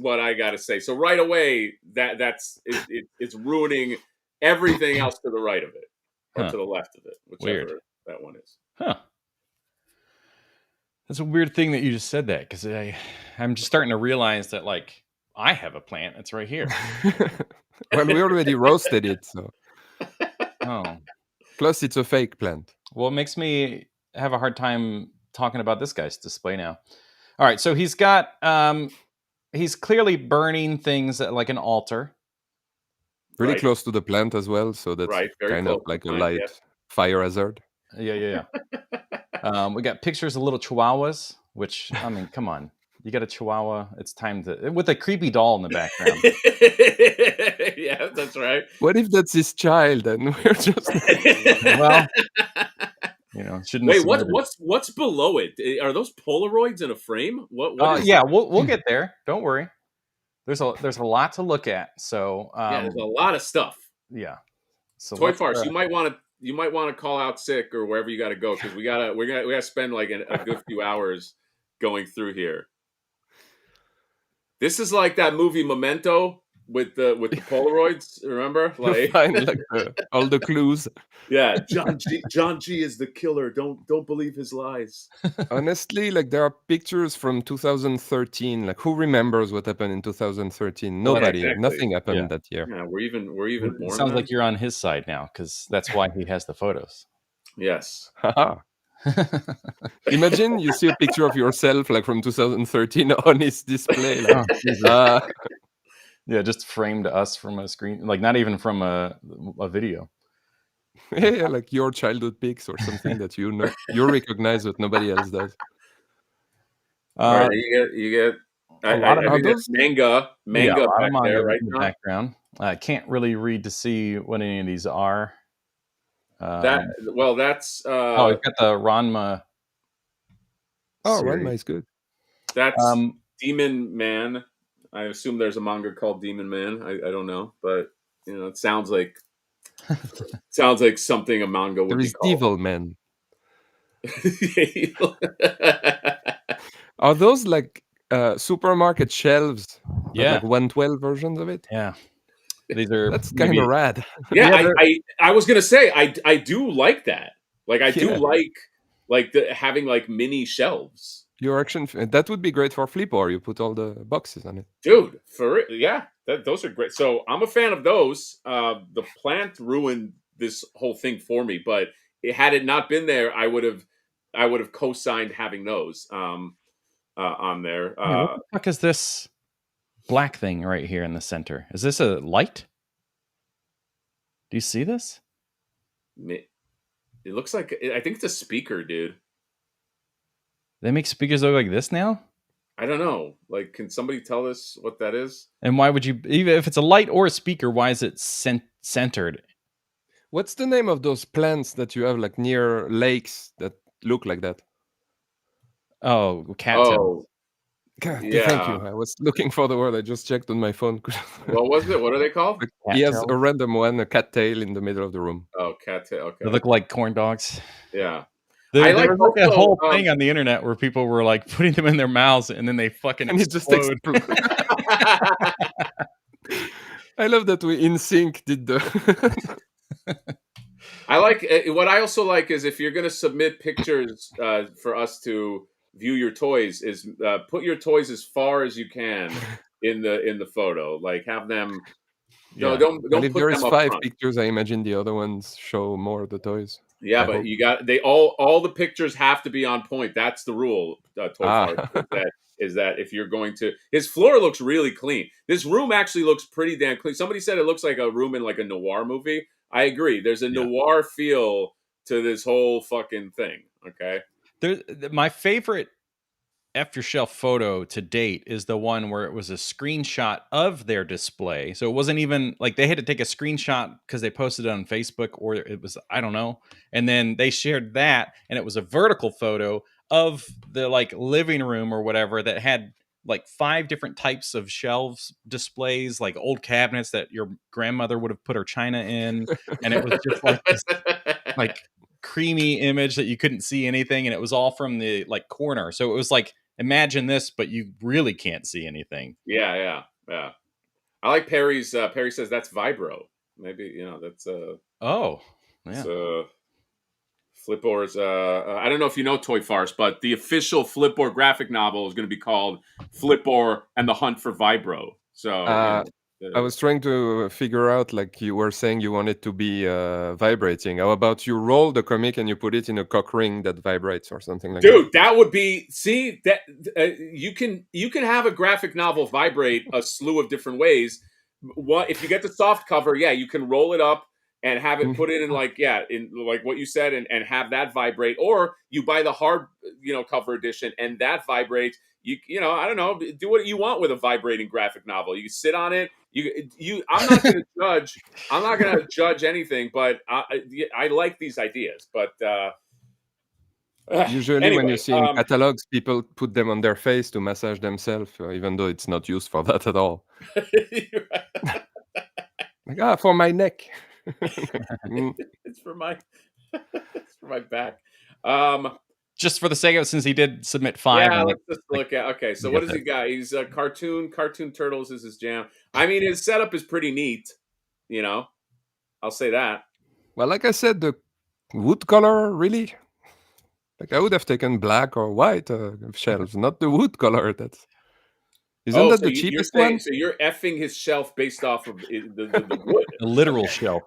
what I gotta say. So right away it's ruining everything else to the right of it or
Huh.
to the left of it, whichever
Weird.
that one is.
Huh. That's a weird thing that you just said that, because I'm just starting to realize that, like, I have a plant. It's right here.
Well, we already roasted it, so.
Oh.
Plus, it's a fake plant.
Well, it makes me have a hard time talking about this guy's display now. All right, so he's got he's clearly burning things at like an altar.
Really close to the plant as well, so that's kind of like a light fire hazard.
Yeah. We got pictures of little chihuahuas, which, I mean, come on. You got a chihuahua, it's time to... With a creepy doll in the background.
Yeah, that's right.
What if that's his child and we're just...
Well, you know, shouldn't...
Wait, what's below it? Are those Polaroids in a frame? What is
yeah, we'll get there. Don't worry. There's a lot to look at. So
there's a lot of stuff.
Yeah. So
Toy Farce, you might want to call out sick or wherever you got to go, because we gotta spend like a good few hours going through here. This is like that movie Memento with the Polaroids. Remember, like,
find like all the clues.
Yeah, John G is the killer. Don't believe his lies.
Honestly, like, there are pictures from 2013. Like, who remembers what happened in 2013? Nobody.
Exactly.
Nothing happened that year.
Yeah, we're even born.
It sounds like you're on his side now, because that's why he has the photos.
Yes.
Imagine you see a picture of yourself like from 2013 on his display. Like,
yeah, just framed us from a screen, like not even from a video.
Yeah, like your childhood pics or something that you recognize that nobody else does.
All right, you get a lot of those manga back there, right?
In the background. I can't really read to see what any of these are.
That's
we've got the Ranma.
Oh, Ranma is good.
That's Demon Man. I assume there's a manga called Demon Man. I don't know, but you know, it sounds like something a manga would be called.
Devil Man. Are those like supermarket shelves?
Yeah,
like 112 versions of it.
Yeah. That's
kind of rad.
Yeah, I was gonna say I do like that. Like I do like having like mini shelves.
Your action that would be great for Flipper. You put all the boxes on it,
dude. Those are great. So I'm a fan of those. The plant ruined this whole thing for me, but had it not been there, I would have co-signed having those on there.
What the fuck is this black thing right here in the center? Is this a light? Do you see this?
It looks like, I think it's a speaker, dude.
They make speakers look like this now?
I don't know. Like, can somebody tell us what that is?
And why would you, even if it's a light or a speaker, why is it centered?
What's the name of those plants that you have like near lakes that look like that?
Oh, cattails.
God, yeah. Thank you. I was looking for the word. I just checked on my phone.
What was it? What are they called?
He has a random one, a cattail in the middle of the room.
Oh, cattail. Okay.
They look like corn dogs.
Yeah.
There was like a whole thing on the internet where people were like putting them in their mouths and then they fucking explode.
I love that we in sync did the.
I like what I also like is if you're going to submit pictures for us to view your toys, is put your toys as far as you can in the photo. Like have them.
Yeah.
Don't
if
put
there is
them up
5
front.
pictures, I imagine the other ones show more of the toys.
Yeah, but you got all the pictures have to be on point. That's the rule. Is that if you're going to, his floor looks really clean. This room actually looks pretty damn clean. Somebody said it looks like a room in like a noir movie. I agree. There's a noir feel to this whole fucking thing. Okay.
My favorite After Shelf photo to date is the one where it was a screenshot of their display. So it wasn't even like they had to take a screenshot because they posted it on Facebook, or it was, I don't know. And then they shared that, and it was a vertical photo of the like living room or whatever that had like 5 different types of shelves displays, like old cabinets that your grandmother would have put her china in. And it was just like this like creamy image that you couldn't see anything. And it was all from the like corner. So it was like, imagine this, but you really can't see anything.
Yeah. I like Perry's. Perry says that's Vibro. Maybe that's
Oh, yeah.
it's Flipboard's. I don't know if you know Toy Farce, but the official Flipboard graphic novel is going to be called Flipboard and the Hunt for Vibro. So
I was trying to figure out, like you were saying, you want it to be vibrating. How about you roll the comic and you put it in a cock ring that vibrates or something like that?
Dude, that would be. See that you can have a graphic novel vibrate a slew of different ways. What if you get the soft cover? Yeah, you can roll it up and have it put in like what you said and have that vibrate, or you buy the hard cover edition and that vibrates. I don't know, do what you want with a vibrating graphic novel. You sit on it. I'm not going to judge. I'm not going to judge anything, but I like these ideas. But
usually
anyway,
when you see in catalogs, people put them on their face to massage themselves, even though it's not used for that at all. Like, for my neck.
It's for my back.
Just for the sake of it, since he did submit 5.
Yeah, let's just look at. Okay, so what does he got? He's a cartoon turtles is his jam. I mean, his setup is pretty neat. I'll say that.
Well, like I said, the wood color, really. Like I would have taken black or white shelves, not the wood color. Isn't that the cheapest one?
So you're effing his shelf based off of the wood,
the literal shelf.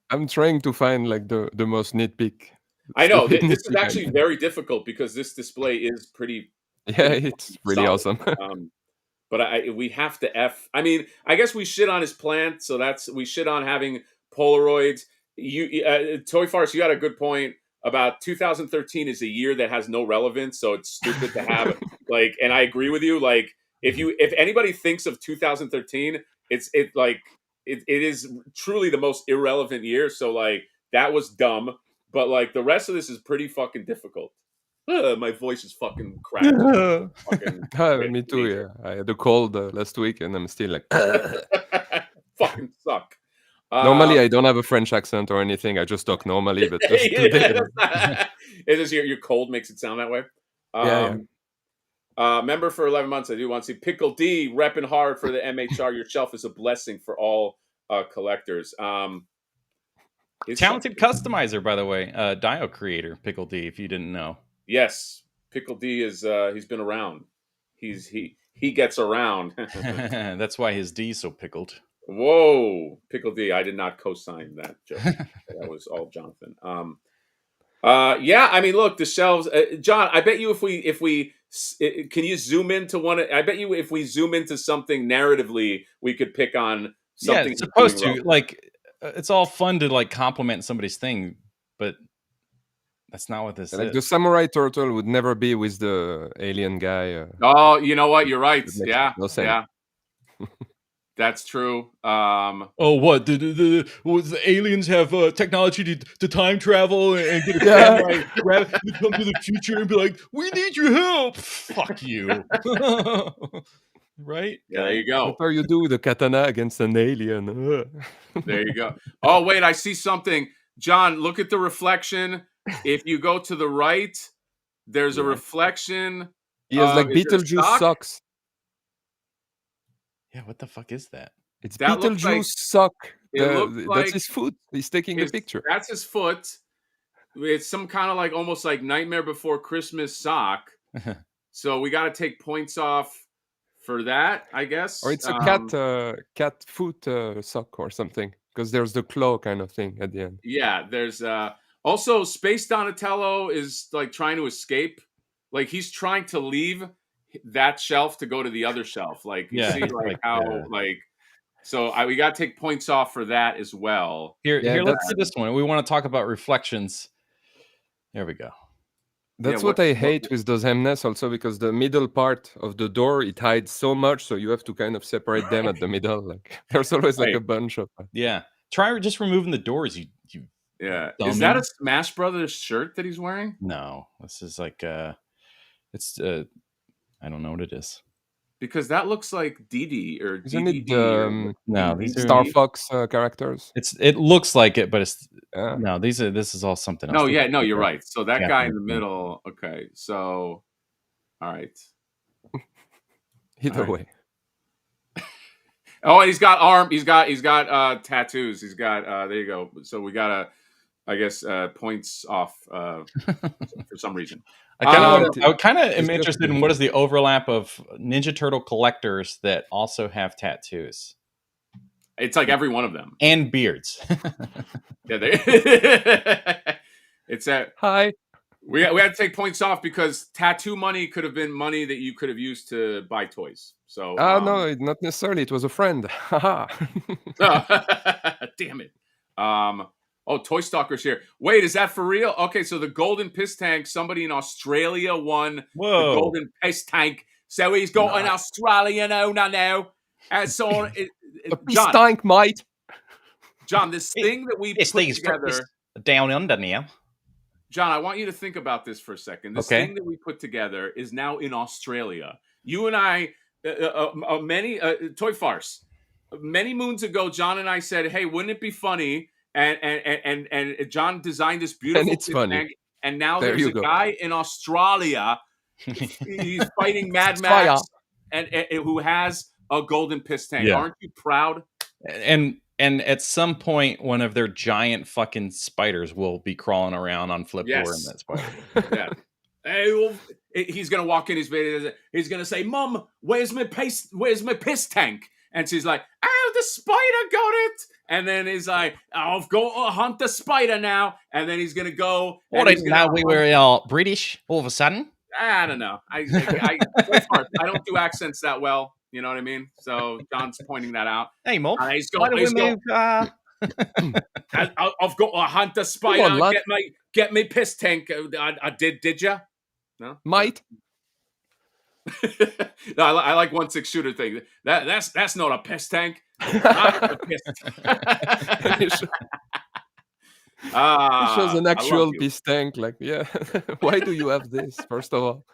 I'm trying to find like the most nitpick.
I know this is actually very difficult because this display is pretty.
Yeah, it's really awesome.
But we have to F. I mean, I guess we shit on his plant, so we shit on having Polaroids. Toy Farce, you got a good point about 2013 is a year that has no relevance, so it's stupid to have and I agree with you. Like, if anybody thinks of 2013, it is truly the most irrelevant year. So like that was dumb, but like the rest of this is pretty fucking difficult. My voice is fucking cracked.
Me too. Yeah, I had a cold last week, and I'm still like
fucking suck.
Normally, I don't have a French accent or anything. I just talk normally, but just today,
it's just your cold makes it sound that way.
Yeah.
Member for 11 months. I do want to see Pickle D repping hard for the MHR. Your shelf is a blessing for all collectors.
Talented customizer, by the way. Dio creator, Pickle D, if you didn't know.
Yes, Pickle D is he's been around. He gets around.
That's why his D is so pickled.
Whoa, Pickle D. I did not co-sign that joke. That was all Jonathan. Yeah, I mean, look, the shelves. John, I bet you if we can you zoom into one? I bet you if we zoom into something narratively, we could pick on something.
Yeah, it's supposed to. Like, it's all fun to like compliment somebody's thing, but that's not what this is.
The samurai turtle would never be with the alien guy.
Oh, you know what? You're right. Yeah,
no sense.
Yeah. That's true.
What? The aliens have technology to time travel and get a samurai rabbit to come to the future and be like, "We need your help." Fuck you. Right?
Yeah, there you go.
What are you do with a katana against an alien?
There you go. Oh, wait, I see something. John, look at the reflection. If you go to the right, there's a reflection.
He has like Beetlejuice socks.
Yeah, what the fuck is that?
It's Beetlejuice sock. That's his foot. He's taking the picture.
That's his foot. It's some kind of like almost like Nightmare Before Christmas sock. So we got to take points off for that, I guess.
Or it's a cat foot sock or something, because there's the claw kind of thing at the end.
Yeah, there's also Space Donatello is like trying to escape. Like he's trying to leave that shelf to go to the other shelf. Like you see like how like so we got to take points off for that as well.
Here let's do this one. We want to talk about reflections. There we go.
That's what I hate with those Hemnes also, because the middle part of the door, it hides so much, so you have to kind of separate them at the middle. Like there's always like a bunch of
try just removing the doors, you
dummy.
Is
that a Smash Brothers shirt that he's wearing?
No, this is like it's I don't know what it is.
Because that looks like DD or
isn't
DDD.
No, these are
Star Fox characters.
It looks like it, but it's no. This is all something else.
No, you're right. So that guy in the middle. Okay, so all right.
Either way,
Oh, he's got He's got tattoos. He's got there you go. So we got I guess points off for some reason.
I kind of am interested in what is the overlap of Ninja Turtle collectors that also have tattoos.
It's like every one of them
and beards.
Yeah, it's that.
Hi.
We had to take points off because tattoo money could have been money that you could have used to buy toys. So
no, not necessarily. It was a friend.
Damn it. Oh, Toy Stalker's here. Wait, is that for real? Okay, so the Golden Piss Tank, somebody in Australia won the Golden Piss Tank. So he's got an Australian owner now. And so
a piss tank, mate.
John, this thing that we put together
down under now.
John, I want you to think about this for a second. This thing that we put together is now in Australia. You and I, Toy Farce, many moons ago, John and I said, "Hey, wouldn't it be funny?" And John designed this beautiful tank, and now there's a guy in Australia. He's fighting Mad Max, and who has a golden piss tank. Yeah. Aren't you proud?
And at some point, one of their giant fucking spiders will be crawling around on Flipboard in that spider.
Yeah. Hey, he's gonna walk in his bed. He's gonna say, "Mom, where's my piss tank?" And she's like, "Oh, the spider got it." And then he's like, "I've got to hunt the spider now." And then he's gonna go.
What is now we were British all of a sudden?
I don't know. I don't do accents that well. You know what I mean? So John's pointing that out.
Hey, Mom.
I've got to hunt the spider. On, get me piss tank. I did you? No,
might.
No, I like 1-6 shooter thing. That's not a piss tank. Not a piss tank.
It shows an actual piss tank. Like, yeah. Why do you have this? First of all.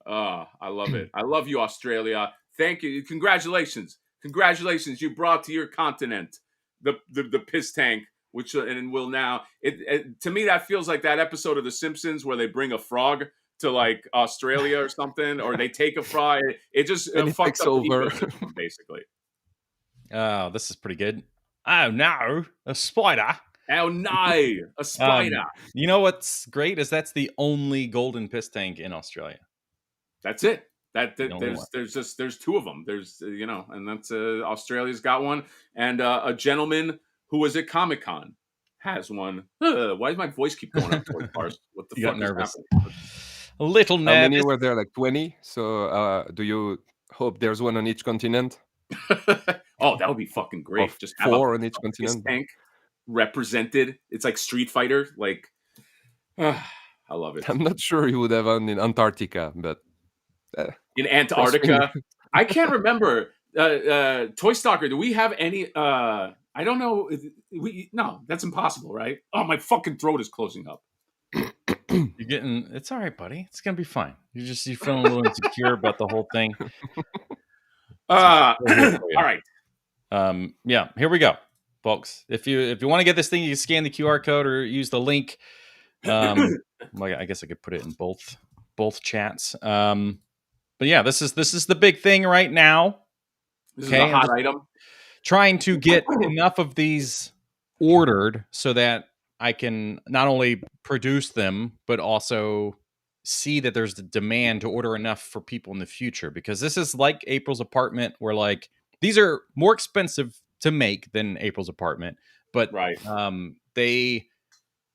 I love it. I love you, Australia. Thank you. Congratulations. You brought to your continent the piss tank, which and will now. To me, that feels like that episode of The Simpsons where they bring a frog to like Australia or something, or they take a frog. It just fucks up over basically.
Oh, this is pretty good. Oh no, a spider.
Oh no, a spider.
You know what's great is that's the only golden piss tank in Australia.
That's it. There's two of them. There's and that's Australia's got one, and a gentleman who was at Comic-Con has one. Why does my voice keep going up towards bars? What the fuck is happening?
A little nervous.
How many were there? Like 20. So do you hope there's one on each continent?
Oh, that would be fucking great.
Just 4 on each continent.
Tank represented. It's like Street Fighter. Like, I love it.
I'm not sure you would have one in Antarctica, but.
In Antarctica, I can't remember. Toy Stalker, do we have any? I don't know. No, that's impossible, right? Oh, my fucking throat is closing up.
You're getting. It's all right, buddy. It's gonna be fine. You feeling a little insecure about the whole thing.
All right.
Yeah. Here we go, folks. If you want to get this thing, you can scan the QR code or use the link. I guess I could put it in both chats. But yeah, this is the big thing right now.
This is a hot item.
Trying to get enough of these ordered so that I can not only produce them, but also see that there's the demand to order enough for people in the future. Because this is like April's apartment, where like these are more expensive to make than April's apartment. But
right.
They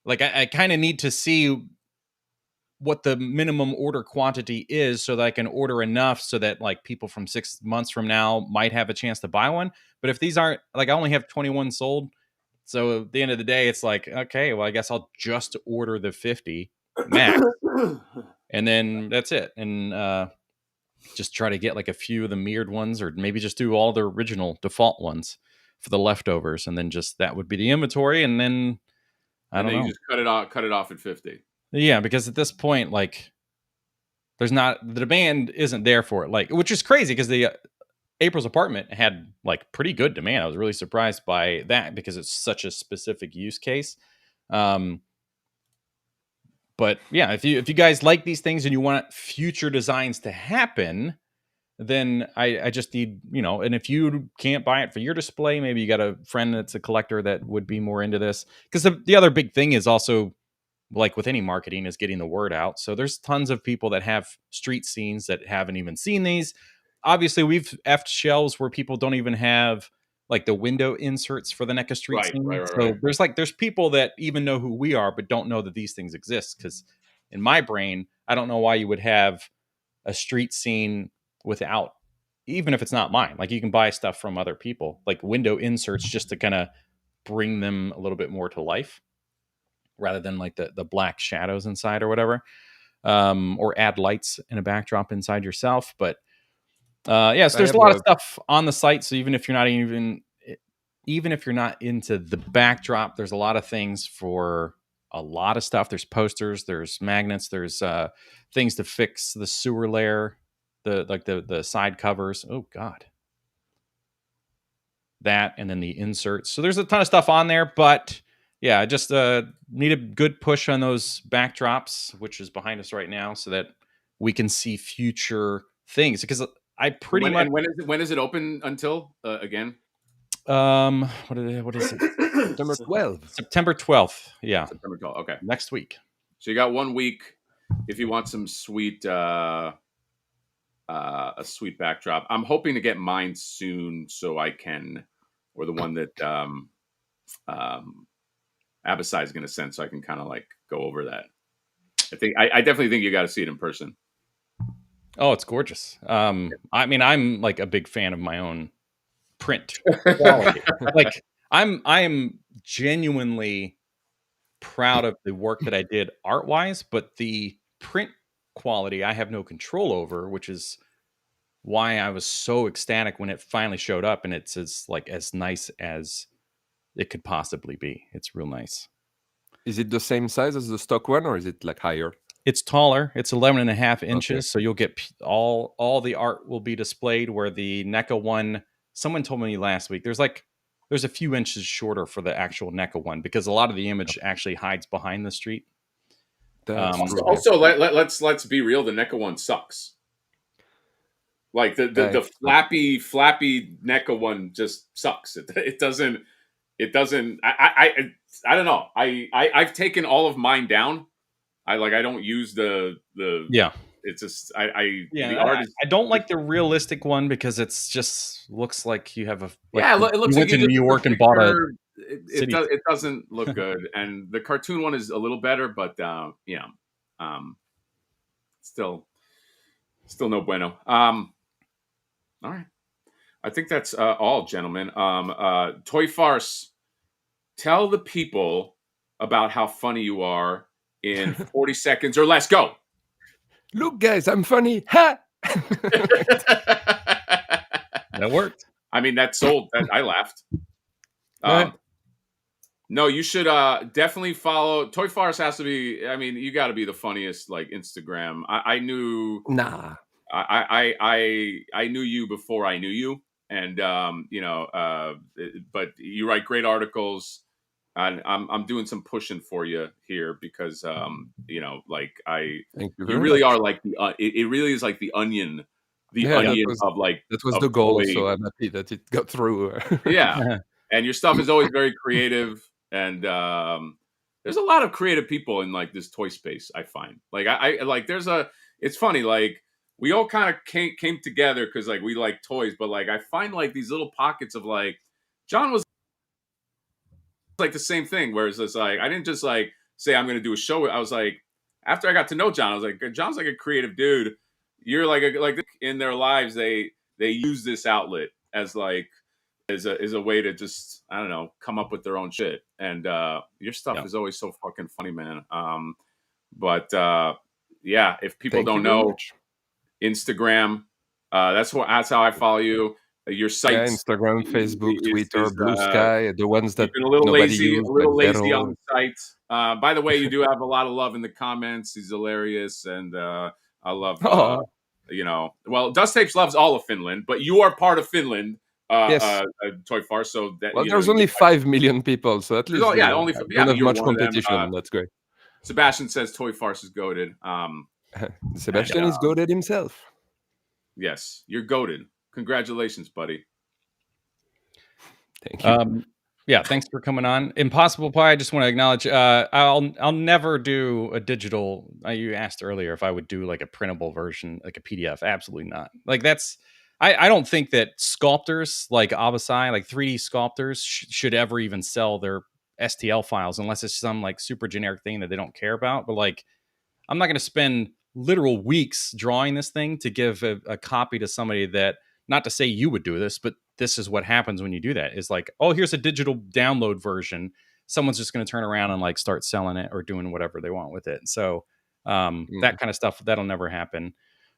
like I kind of need to see what the minimum order quantity is so that I can order enough so that like people from 6 months from now might have a chance to buy one. But if these aren't like, I only have 21 sold. So at the end of the day, it's like, okay, well, I guess I'll just order the 50 max and then that's it. And just try to get like a few of the mirrored ones, or maybe just do all the original default ones for the leftovers. And then just, that would be the inventory. And then I don't know.
You just cut it off at 50.
Yeah, because at this point, like, the demand isn't there for it, like, which is crazy because the April's apartment had like pretty good demand. I was really surprised by that because it's such a specific use case. But yeah, if you guys like these things and you want future designs to happen, then I just need, and if you can't buy it for your display, maybe you got a friend that's a collector that would be more into this. Because the other big thing is also, like with any marketing, is getting the word out. So there's tons of people that have street scenes that haven't even seen these. Obviously, we've effed shelves where people don't even have like the window inserts for the NECA street scene. So there's people that even know who we are, but don't know that these things exist. Because in my brain, I don't know why you would have a street scene without, even if it's not mine. Like, you can buy stuff from other people, like window inserts, just to kind of bring them a little bit more to life, rather than like the black shadows inside or whatever, or add lights in a backdrop inside yourself. But yes, there's a lot of stuff on the site. So even if you're not into the backdrop, there's a lot of things for a lot of stuff. There's posters, there's magnets, there's things to fix the sewer layer, the side covers. Oh God. That, and then the inserts. So there's a ton of stuff on there, but yeah, I just need a good push on those backdrops, which is behind us right now, so that we can see future things. Because I pretty much.
And when is it open until again?
What is it?
September 12th.
September 12th. Yeah.
September 12th. Okay.
Next week.
So you got 1 week if you want some sweet a sweet backdrop. I'm hoping to get mine soon, so I can, or the one that Abasai is going to send, so I can kind of like go over that. I definitely think you got to see it in person.
Oh, it's gorgeous. I mean, I'm like a big fan of my own print quality. Like, I am genuinely proud of the work that I did art wise, but the print quality I have no control over, which is why I was so ecstatic when it finally showed up, and it's as nice as it could possibly be. It's real nice.
Is it the same size as the stock one, or is it like higher?
It's taller. It's 11.5 inches. Okay. So you'll get all the art will be displayed, where the NECA one, someone told me last week, there's a few inches shorter for the actual NECA one, because a lot of the image actually hides behind the street.
Also, let's be real. The NECA one sucks. Like the flappy NECA one just sucks. It doesn't. I don't know. I've taken all of mine down. I don't use the
yeah.
It's just
the art is, I don't like the realistic one, because it's just looks like you have a
it looks
you went to New York and bought a.
It doesn't look good, and the cartoon one is a little better, but still no bueno. All right, I think that's all, gentlemen. Toy Farce, tell the people about how funny you are in 40 seconds or less. Go.
Look, guys, I'm funny. Ha!
That worked.
I mean, that sold. I laughed. No, you should definitely follow. Toy Farce has to be. I mean, you got to be the funniest. Like, Instagram. I knew.
Nah.
I knew you before I knew you, and but you write great articles. And I'm doing some pushing for you here, because you really are like it really is like the onion, of like,
that was the goal. So I'm happy that it got through.
Yeah, and your stuff is always very creative, and there's a lot of creative people in like this toy space. I find like I like it's funny, like we all kind of came together because like we like toys, but like I find like these little pockets of like John was like the same thing, whereas it's like I didn't just like say I'm going to do a show. I was like, after I got to know John, I was like, John's like a creative dude. You're like in their lives they use this outlet as like as a way to just, I don't know, come up with their own shit. And your stuff is always so fucking funny, man. But if people don't know, Instagram, that's how I follow you. Your sites,
Instagram, Facebook, Twitter, Blue Sky, the ones that
a little
nobody
lazy,
use,
a little
like
lazy on the site. By the way, you do have a lot of love in the comments. He's hilarious, and I love. Well, Dust Tapes loves all of Finland, but you are part of Finland.
Yes.
Toy Farce. So that
there's only 5 million people, so at least
only
don't have much competition. That's great.
Sebastian says Toy Farce is goated.
Sebastian is goated himself.
Yes, you're goated. Congratulations, buddy.
Thank you.
Yeah, thanks for coming on. Impossible Pie, I just want to acknowledge I'll never do a digital. You asked earlier if I would do like a printable version, like a PDF. Absolutely not. Like that's I don't think that sculptors like Abasai, like 3D sculptors should ever even sell their STL files unless it's some like super generic thing that they don't care about. But like I'm not going to spend literal weeks drawing this thing to give a copy to somebody that, not to say you would do this, but this is what happens when you do that. Is like, oh, here's a digital download version. Someone's just going to turn around and like start selling it or doing whatever they want with it. So that kind of stuff, that'll never happen.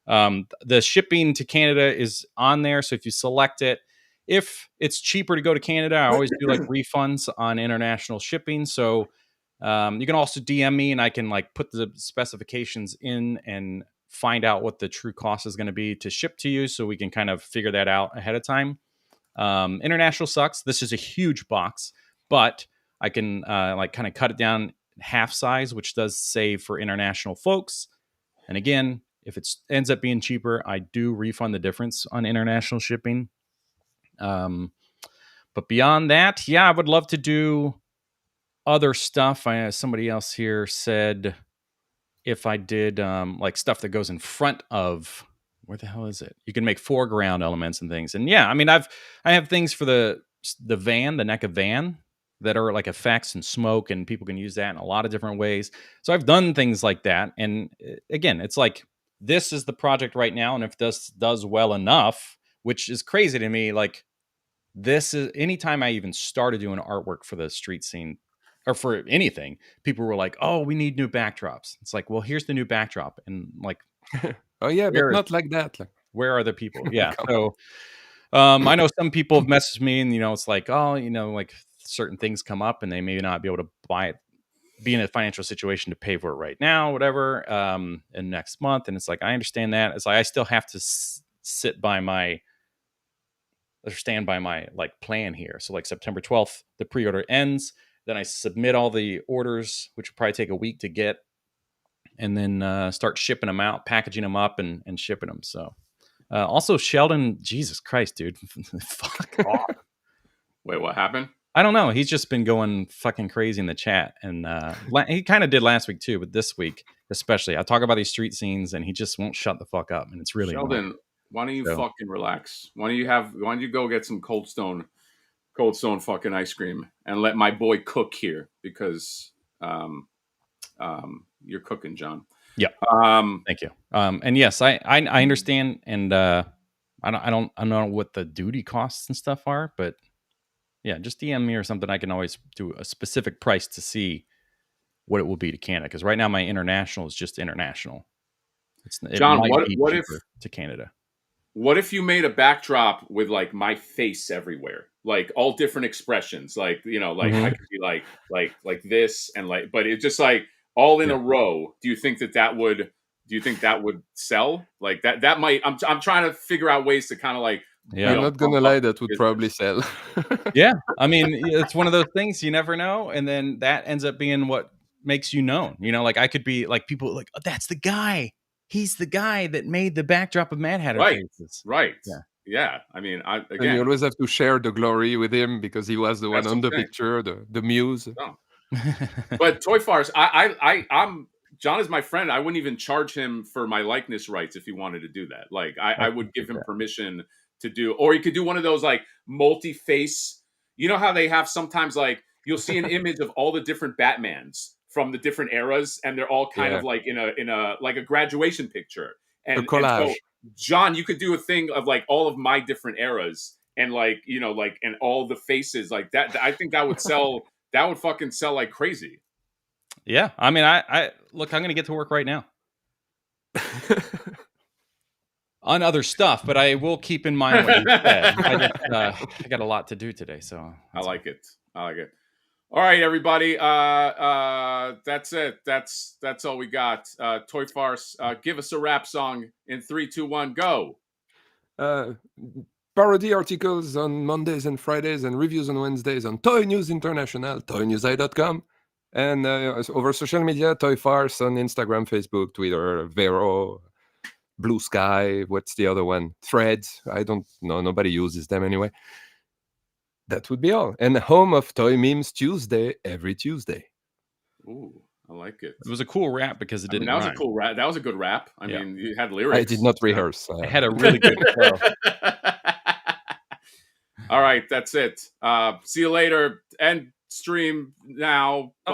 The shipping to Canada is on there. So if you select it, if it's cheaper to go to Canada, I always do like refunds on international shipping. So you can also DM me and I can like put the specifications in and find out what the true cost is going to be to ship to you. So we can kind of figure that out ahead of time. International sucks. This is a huge box, but I can like kind of cut it down half size, which does save for international folks. And again, if it ends up being cheaper, I do refund the difference on international shipping. But beyond that, yeah, I would love to do other stuff. Somebody else here said if I did like stuff that goes in front of, where the hell is it? You can make foreground elements and things. And yeah, I mean, I have things for the van, the NECA van, that are like effects and smoke, and people can use that in a lot of different ways. So I've done things like that. And again, it's like, this is the project right now. And if this does well enough, which is crazy to me, like this is, anytime I even started doing artwork for the street scene or for anything, people were like, oh, we need new backdrops. It's like, well, here's the new backdrop. And like,
oh yeah, but not like that. Like,
where are the people? Yeah. So I know some people have messaged me and, it's like, oh, like certain things come up and they may not be able to buy it, be in a financial situation to pay for it right now, whatever, in next month. And it's like, I understand that. It's like, I still have to stand by my like plan here. So like September 12th, the pre-order ends. Then I submit all the orders, which will probably take a week to get, and then start shipping them out, packaging them up and shipping them. So also Sheldon, Jesus Christ, dude. Fuck off.
Wait, what happened?
I don't know. He's just been going fucking crazy in the chat. And he kind of did last week too, but this week especially, I talk about these street scenes and he just won't shut the fuck up. And it's really
Sheldon,
annoying.
why don't you fucking relax? Why don't you go get some Cold Stone fucking ice cream and let my boy cook here, because you're cooking, John.
Yeah. Thank you. And yes, I understand. And I don't know what the duty costs and stuff are, but yeah, just DM me or something. I can always do a specific price to see what it will be to Canada. Because right now my international is just international.
John, what if
to Canada?
What if you made a backdrop with like my face everywhere, like all different expressions, like I could be like this and like, but it's just like all in a row. Do you think that would sell? Like that might. I'm trying to figure out ways to kind of like.
Yeah, I'm not gonna lie, that would probably sell.
Yeah, I mean, it's one of those things you never know, and then that ends up being what makes you known. Like I could be like, people like, oh, that's the guy. He's the guy that made the backdrop of Mad Hatter faces.
Right. Yeah. I mean,
and you always have to share the glory with him because he was the one on the picture, the muse.
Oh. But Toy Farce, I'm John is my friend. I wouldn't even charge him for my likeness rights if he wanted to do that. Like I would give him permission to do, or he could do one of those like multi-face. You know how they have sometimes like you'll see an image of all the different Batmans from the different eras, and they're all kind of like in a like a graduation picture. And
a collage.
And so, John, you could do a thing of like all of my different eras and like like and all the faces like that. I think that would sell. That would fucking sell like crazy.
Yeah, I mean, I look. I'm gonna get to work right now on other stuff, but I will keep in mind what you said. I got a lot to do today, so
I like it. All right, everybody. That's it. That's all we got. Toy Farce, give us a rap song in 3, 2, 1, go.
Parody articles on Mondays and Fridays and reviews on Wednesdays on Toy News International, toynewseye.com. And over social media, Toy Farce on Instagram, Facebook, Twitter, Vero, Blue Sky. What's the other one? Threads. I don't know. Nobody uses them anyway. That would be all. And home of Toy Memes Tuesday every Tuesday.
Ooh, I like it.
It was a cool rap because it didn't.
That was
rhyme.
a cool rap. That was a good rap. I mean, you had lyrics.
I did not rehearse.
I had a really good flow.
All right, that's it. See you later. End stream now. Bye.